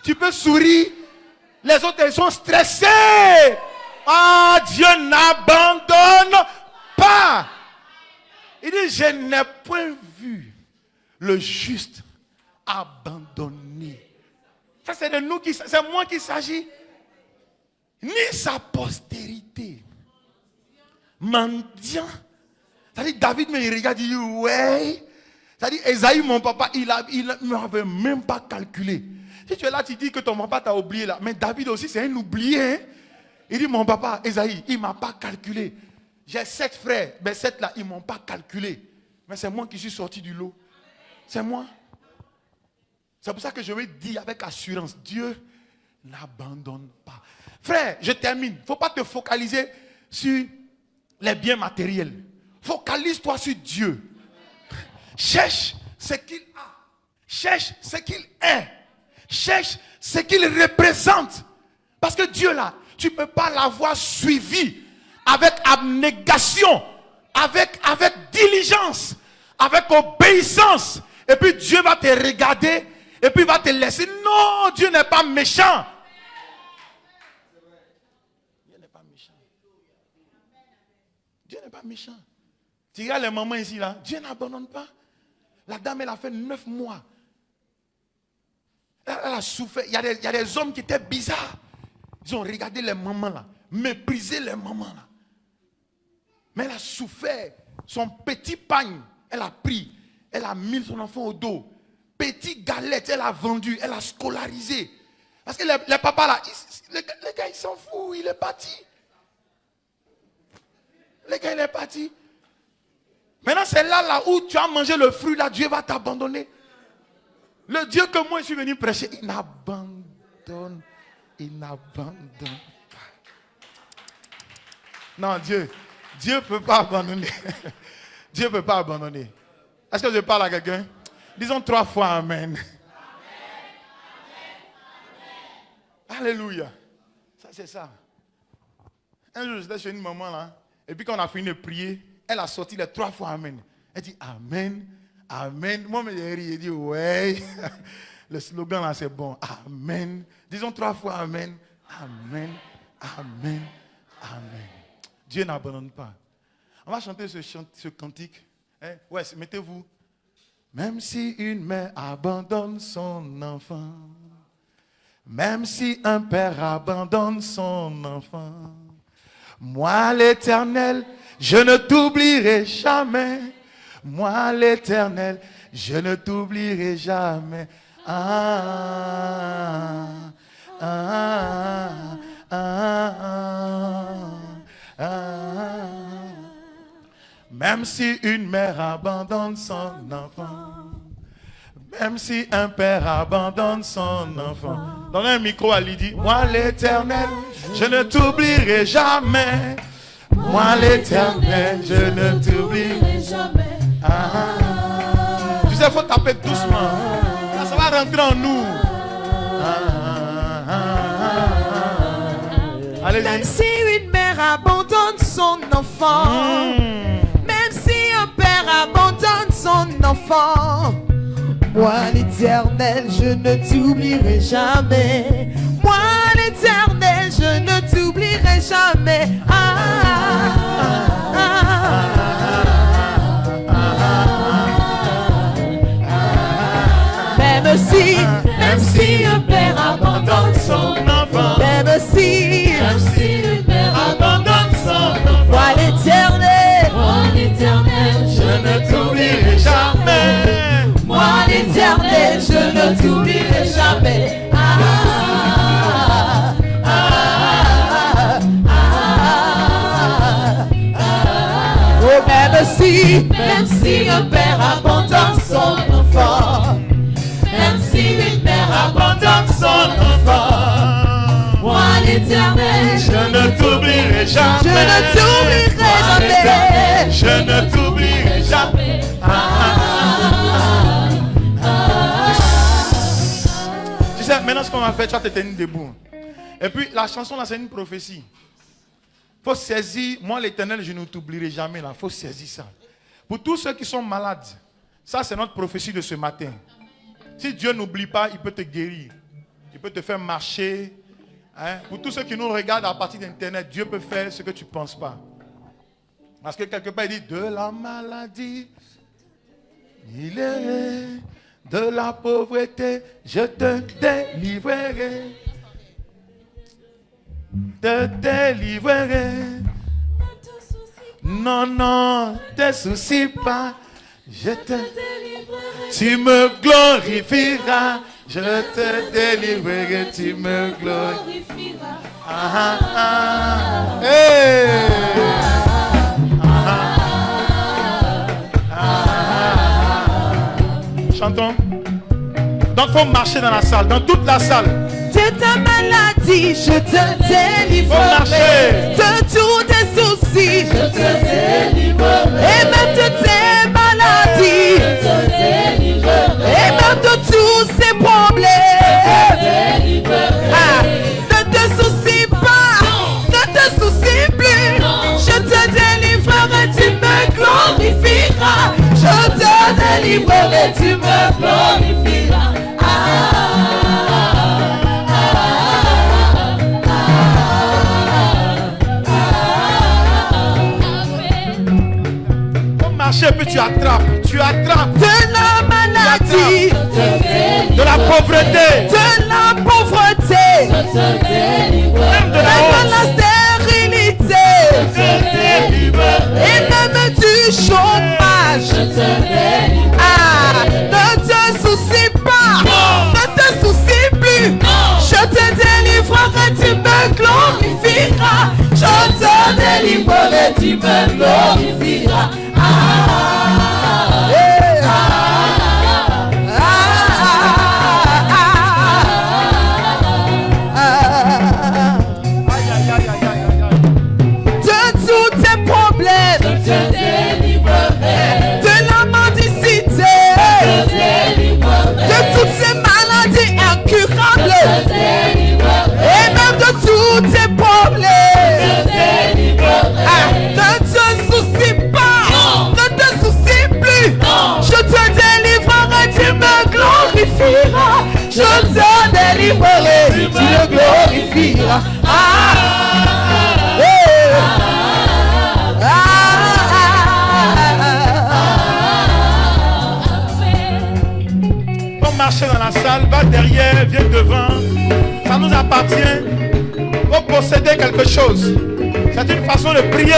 Speaker 1: Tu peux sourire. Les autres, ils sont stressés. Ah, Dieu n'abandonne pas. Il dit, je n'ai point vu le juste abandonné. Ça, c'est de nous c'est moi qui s'agit. Ni sa postérité. Mendiant. C'est-à-dire, David me regarde, il dit, ouais. C'est-à-dire, Esaïe, mon papa, il ne m'avait même pas calculé. Si tu es là, tu dis que ton papa t'a oublié là. Mais David aussi, c'est un oublié. Hein? Il dit, mon papa, Esaïe, il ne m'a pas calculé. J'ai 7 frères. Mais 7 là, ils ne m'ont pas calculé. Mais c'est moi qui suis sorti du lot. C'est moi. C'est pour ça que je vais dire avec assurance, Dieu n'abandonne pas. Frère, je termine. Il ne faut pas te focaliser sur les biens matériels. Focalise-toi sur Dieu. Cherche ce qu'il a. Cherche ce qu'il est. Cherche ce qu'il représente. Parce que Dieu là, tu ne peux pas l'avoir suivi avec abnégation, avec diligence, avec obéissance. Et puis Dieu va te regarder et puis va te laisser. Non, Dieu n'est pas méchant. Dieu n'est pas méchant. Dieu n'est pas méchant. Tu regardes les mamans ici là, Dieu n'abandonne pas. La dame, elle a fait 9 mois. Elle a souffert. Il y a des hommes qui étaient bizarres. Ils ont regardé les mamans là, méprisé les mamans là. Mais elle a souffert. Son petit pagne, elle a pris. Elle a mis son enfant au dos. Petite galette, elle a vendu. Elle a scolarisé. Parce que les papas là, le gars il s'en fout, il est parti. Le gars il est parti. Maintenant c'est là où tu as mangé le fruit, là Dieu va t'abandonner. Le Dieu que moi je suis venu prêcher, il n'abandonne pas. Non, Dieu ne peut pas abandonner. Dieu ne peut pas abandonner. Est-ce que je parle à quelqu'un? Disons 3 fois Amen. Amen. Alléluia. Ça c'est ça. Un jour j'étais chez une maman là, et puis quand on a fini de prier, elle a sorti les 3 fois Amen. Elle dit Amen, Amen. Moi, j'ai ri, j'ai dit ouais. Le slogan là, c'est bon. Amen. Disons 3 fois Amen. Amen, Amen, Amen. Dieu n'abandonne pas. On va chanter ce cantique. Hein? Ouais, mettez-vous. Même si une mère abandonne son enfant, même si un père abandonne son enfant, moi l'Éternel, je ne t'oublierai jamais. Moi l'Éternel, je ne t'oublierai jamais. Ah, ah, ah, ah, ah. Même si une mère abandonne son enfant, même si un père abandonne son enfant. Donnez un micro à Lydie. Moi l'Éternel, je ne t'oublierai jamais. Moi l'Éternel, je ne t'oublierai jamais. Ah. Tu sais, il faut taper doucement. Là, ça va rentrer en nous. Allez-y.
Speaker 2: Même si une mère abandonne son enfant, même si un père abandonne son enfant, moi l'Éternel, je ne t'oublierai jamais. Moi l'Éternel, je ne t'oublierai jamais. Même si un père abandonne son enfant, même si une mère abandonne son enfant, moi l'Éternel, je ne t'oublierai jamais. Moi l'Éternel, je ne t'oublierai jamais. Oh, même si même si un père abandonne son enfant, même si une mère abandonne son enfant, moi l'Éternel,
Speaker 1: je ne t'oublierai jamais.
Speaker 2: je ne t'oublierai jamais.
Speaker 1: Je ne t'oublierai jamais. Tu sais, maintenant ce qu'on va faire, tu vas te tenir debout. Et puis la chanson là, c'est une prophétie. Il faut saisir, moi l'Éternel, je ne t'oublierai jamais. Il faut saisir ça. Pour tous ceux qui sont malades, ça c'est notre prophétie de ce matin. Si Dieu n'oublie pas, il peut te guérir. Il peut te faire marcher. Hein? Pour tous ceux qui nous regardent à partir d'Internet, Dieu peut faire ce que tu ne penses pas. Parce que quelque part, il dit, de la maladie, il est de la pauvreté, je te délivrerai. Te délivrerai. Non, non, te soucie pas, je te délivrerai. Tu me glorifieras, je te délivrerai, tu me glorifieras. Ah, ah, hey. Chantons. Donc il faut marcher dans la salle, dans toute la salle.
Speaker 2: De ta maladie, je te délivrerai. De tous tes soucis, je te délivrerai. Et même de tes maladies, je te délivrerai. Et même de tous ces problèmes, je te délivrerai. Ah, ne te soucie pas, ne te soucie plus. Je te délivrerai, tu me glorifieras. Je te délivrerai, tu me glorifieras.
Speaker 1: Marcher, puis tu attrapes
Speaker 2: de la maladie,
Speaker 1: de la pauvreté, même de
Speaker 2: la stérilité, et même du chômage. Ah, ne te soucie pas, ne te soucie plus. Je te délivrerai, tu me glorifieras. Je te délivrerai, tu me glorifieras. De tous tes problèmes, je te délivrerai. De la mendicité, je te délivrerai. De toutes ces maladies incurables, je te délivrerai. Et même de tous tes problèmes, je te délivrerai. Ah, ne te soucie pas, ne te soucie plus. Je te délivrerai, tu me glorifieras. Je te délivrerai, tu me glorifieras.
Speaker 1: Marcher dans la salle, va derrière, viens devant. Ça nous appartient. Faut posséder quelque chose. C'est une façon de prier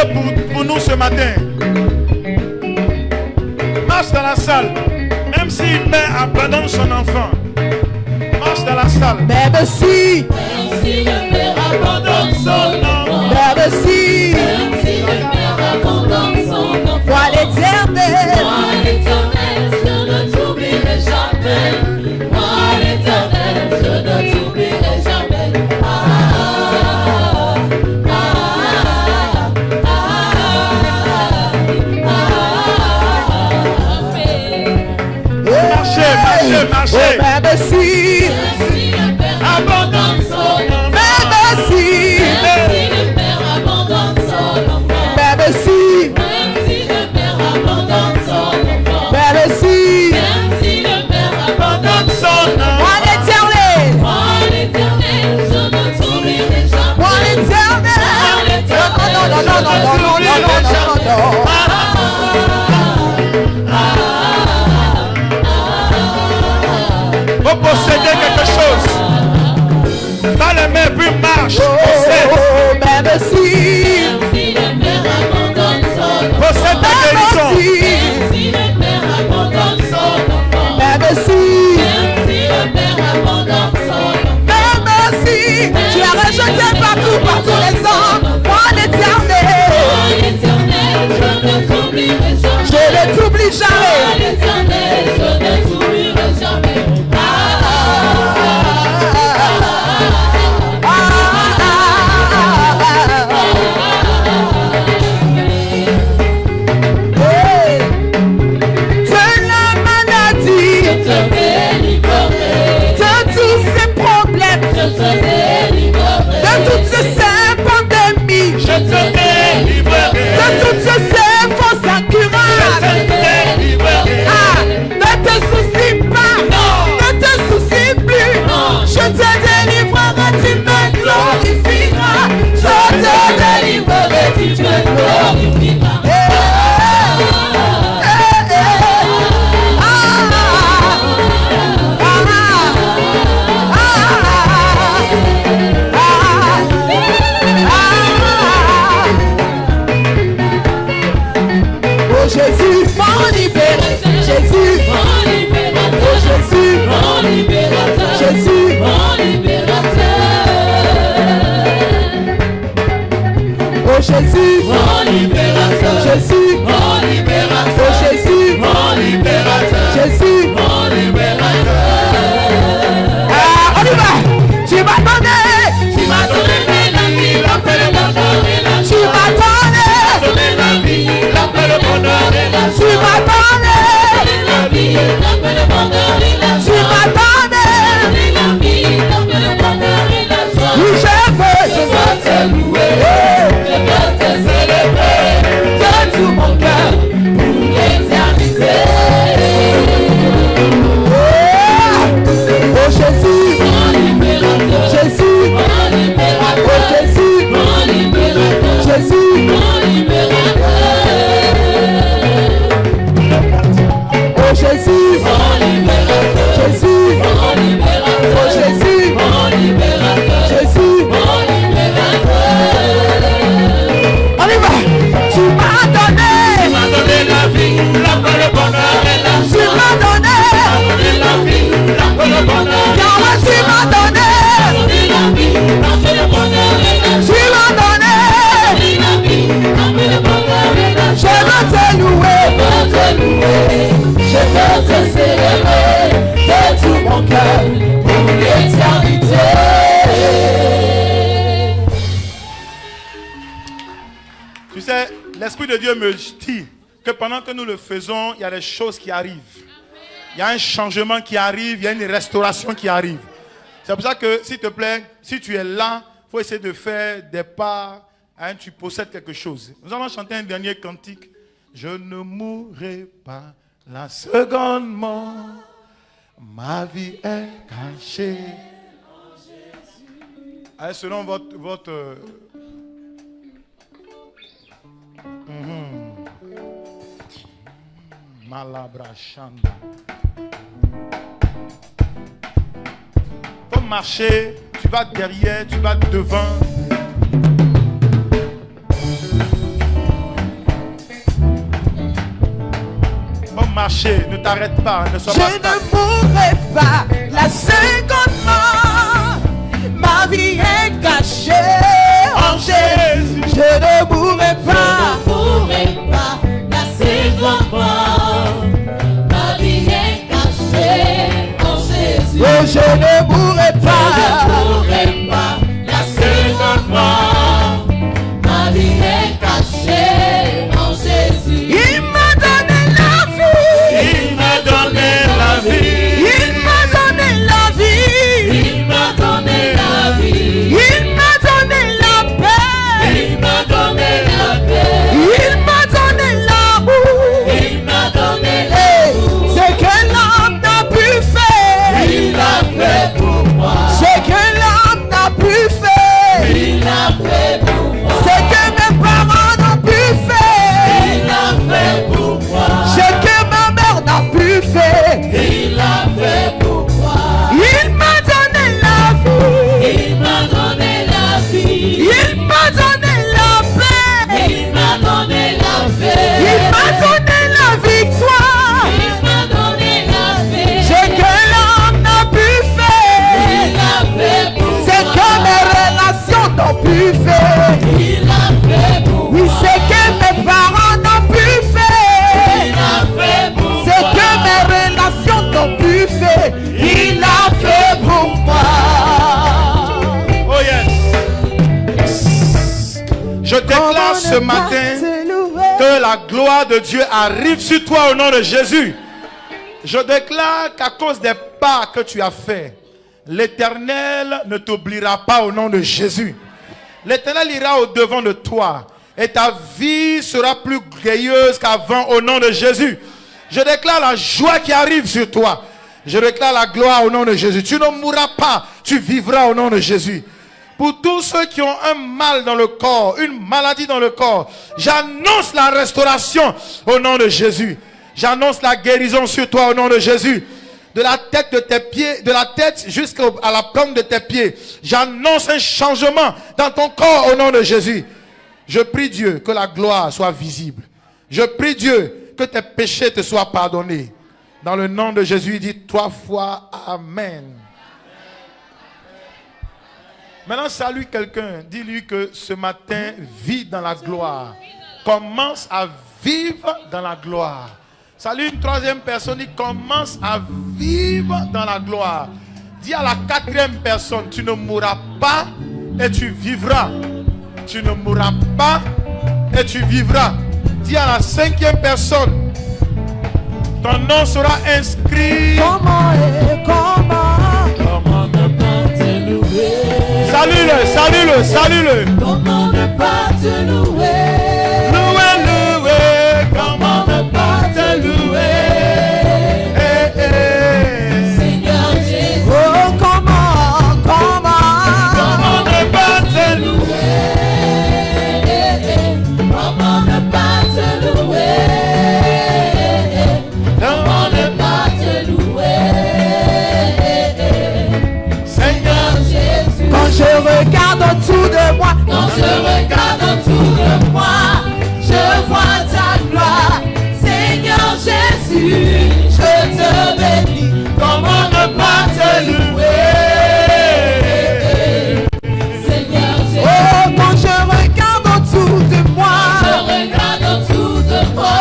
Speaker 1: pour nous ce matin. Marche dans la salle. Même si une mère abandonne son enfant, marche dans la salle.
Speaker 2: Même si
Speaker 3: le père abandonne son enfant,
Speaker 2: même si
Speaker 3: le père abandonne son enfant,
Speaker 2: toi l'Éternel,
Speaker 3: je ne t'oublierai jamais. Moi l'Éternel, je ne t'oublierai jamais.
Speaker 1: Marchez.
Speaker 2: Même si
Speaker 3: le père abandonne son enfant,
Speaker 2: même si
Speaker 3: le père abandonne son enfant,
Speaker 2: même si
Speaker 3: le père abandonne son enfant,
Speaker 2: même si
Speaker 3: le père abandonne
Speaker 1: son enfant.
Speaker 2: moi l'Éternel,
Speaker 3: je ne t'oublierai jamais.
Speaker 2: moi l'Éternel, non.
Speaker 1: Faut posséder quelque chose. Dans les mains, puis marche. Possède.
Speaker 2: Même si
Speaker 3: le père abandonne son enfant,
Speaker 1: Possède ta guérison.
Speaker 3: le père abandonne son enfant,
Speaker 2: même si
Speaker 3: le père abandonne son enfant,
Speaker 2: même si tu es rejeté partout par tous les hommes, moi l'Éternel,
Speaker 3: je ne t'oublierai jamais.
Speaker 2: je de toutes ces pandémies,
Speaker 1: Je te délivrerai.
Speaker 2: de toutes ces fausses incurables.
Speaker 1: Je te délivrerai.
Speaker 2: Ah, ne te soucie pas, ne te soucie plus. Je te délivrerai, tu me glorifieras. Je te délivrerai, tu me glorifieras. Oh Jésus, mon libérateur, Jésus, mon libérateur, oh Jésus, mon libérateur, Jésus, mon libérateur, oh Jésus, mon libérateur, Jésus, mon libérateur, oh Jésus, mon libérateur, Jésus, mon libérateur. Ah, on y va. Tu m'as donné la vie, la paix, le bonheur et la joie. Tu m'as donné la vie, la paix, le bonheur et la joie. Tu m'as donné la vie, la paix, le bonheur et la joie. Tu m'as donné la vie, la paix, le bonheur et la joie. Oui, je veux te louer, je veux te célébrer de tout mon cœur pour l'éternité. Oh Jésus, mon libérateur, Jésus, mon libérateur, oh Jésus, mon libérateur, Jésus, mon libérateur, oh Jésus, mon libérateur, Jésus, mon libérateur, oh Jésus, mon libérateur, Jésus, mon libérateur. On y va. Tu m'as donné la vie, la paix, le bonheur et la joie. Tu m'as donné la vie, la paix, le bonheur. Car moi tu m'as donné la vie, la paix, le bonheur et la joie. Tu m'as donné la vie, la paix, le bonheur et la joie. Je veux te louer, je veux te célébrer de tout mon cœur pour l'éternité.
Speaker 1: Tu sais, l'Esprit de Dieu me dit que pendant que nous le faisons, il y a des choses qui arrivent. Il y a un changement qui arrive, il y a une restauration qui arrive. C'est pour ça que, s'il te plaît, si tu es là, il faut essayer de faire des pas. Hein, tu possèdes quelque chose. Nous allons chanter un dernier cantique. Je ne mourrai pas la seconde mort. Ma vie est cachée. Allez, selon votre Malabrachanda. Comme marcher, tu vas derrière, tu vas devant. Comme marcher, ne t'arrête pas, ne sois pas.
Speaker 2: Je ne mourrai pas la seconde mort. Ma vie est cachée en Jésus. Je ne mourrai pas. La seconde mort. Ma vie est cachée en Jésus. Oh, je ne mourrai pas. La seconde mort. Ma vie est cachée en Jésus. Il m'a donné la vie.
Speaker 1: Il m'a donné la vie.
Speaker 2: Il m'a donné la vie.
Speaker 3: Il m'a donné la vie.
Speaker 2: Il m'a donné la paix.
Speaker 3: Il m'a donné la paix.
Speaker 2: Il m'a donné l'amour.
Speaker 3: Il m'a donné
Speaker 2: Hey, ce que l'homme n'a pu faire.
Speaker 3: Il l'a fait pour moi.
Speaker 2: Ce que l'homme n'a pu faire.
Speaker 3: Il l'a fait pour moi.
Speaker 2: Ce que mes parents n'ont pu faire.
Speaker 3: Il l'a fait pour moi.
Speaker 2: Ce que ma mère n'a pu faire.
Speaker 3: Il l'a fait pour moi.
Speaker 2: Il m'a donné la vie.
Speaker 3: Il m'a donné la vie.
Speaker 2: Il m'a donné la paix.
Speaker 3: Il m'a donné la paix.
Speaker 2: Il m'a donné la victoire.
Speaker 3: Il m'a donné la paix.
Speaker 2: Ce que l'homme n'a pu faire.
Speaker 3: Il l'a fait pour moi.
Speaker 2: Ce que mes relations n'ont pu faire.
Speaker 3: Il l'a fait pour
Speaker 2: Oui,
Speaker 3: moi.
Speaker 2: ce que mes parents n'ont pu faire.
Speaker 3: Il l'a fait pour
Speaker 2: Ce
Speaker 3: moi.
Speaker 2: que mes relations n'ont pu faire. Il l'a fait pour moi.
Speaker 1: Oh yes. Je déclare ce matin que la gloire de Dieu arrive sur toi au nom de Jésus. Je déclare qu'à cause des pas que tu as faits, L'Éternel ne t'oubliera pas au nom de Jésus. L'Éternel ira au-devant de toi et ta vie sera plus glorieuse qu'avant au nom de Jésus. Je déclare la joie qui arrive sur toi. Je déclare la gloire au nom de Jésus. Tu ne mourras pas, tu vivras au nom de Jésus. Pour tous ceux qui ont un mal dans le corps, une maladie dans le corps, j'annonce la restauration au nom de Jésus. J'annonce la guérison sur toi au nom de Jésus. De la tête de tes pieds, de la tête jusqu'à la plante de tes pieds. J'annonce un changement dans ton corps au nom de Jésus. Je prie Dieu que la gloire soit visible. Je prie Dieu que tes péchés te soient pardonnés. Dans le nom de Jésus, dis 3 fois Amen. Maintenant, salue quelqu'un. Dis-lui que ce matin, vis dans la gloire. Commence à vivre dans la gloire. Salut une troisième personne, il commence à vivre dans la gloire. Dis à la quatrième personne, tu ne mourras pas et tu vivras. Tu ne mourras pas et tu vivras. Dis à la cinquième personne, ton nom sera inscrit.
Speaker 2: Comment
Speaker 3: ne pas te louer?
Speaker 1: Salue-le, salue-le, salue-le.
Speaker 3: Comment ne pas te louer?
Speaker 1: Louer, louer,
Speaker 3: Comment ne pas te louer? Seigneur Jésus,
Speaker 2: Oh, comment
Speaker 3: comment ne pas te louer? Comment ne pas te louer? Comment ne pas te louer? Seigneur Jésus,
Speaker 2: quand je regarde autour de moi,
Speaker 3: quand je regarde autour de moi, je vois ta gloire. Seigneur Jésus, je te bénis. Comment ne pas te louer? Seigneur Jésus,
Speaker 2: oh, quand je regarde autour de moi,
Speaker 3: je regarde autour de moi,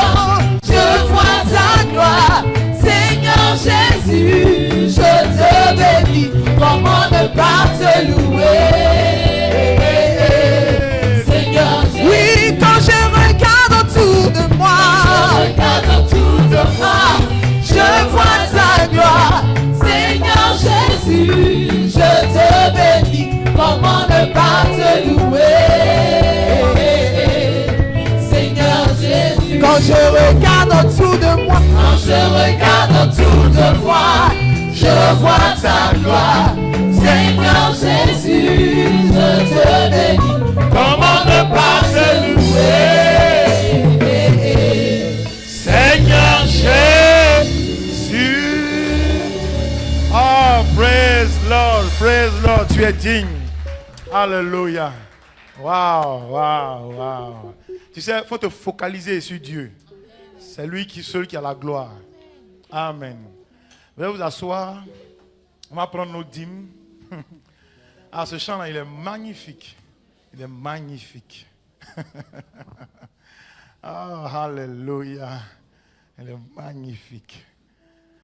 Speaker 3: je vois ta gloire. Seigneur Jésus, je te bénis. Comment ne pas te louer? Seigneur Jésus,
Speaker 2: oui, quand je regarde autour de moi,
Speaker 3: je regarde autour de moi, je vois ta gloire. Seigneur Jésus, je te bénis. Comment ne pas te louer? Seigneur Jésus,
Speaker 2: quand je regarde autour de moi,
Speaker 3: quand je regarde autour de moi, je vois ta gloire. Seigneur Jésus, je te bénis. Comment ne pas te louer?
Speaker 1: Seigneur Jésus. Oh, praise Lord, tu es digne. Alléluia. Wow, wow, wow. Tu sais, il faut te focaliser sur Dieu. C'est lui seul qui a la gloire. Amen. Vous allez vous asseoir. On va prendre nos dîmes. Ah, ce chant-là, il est magnifique. Il est magnifique. Oh, alléluia. Il est magnifique.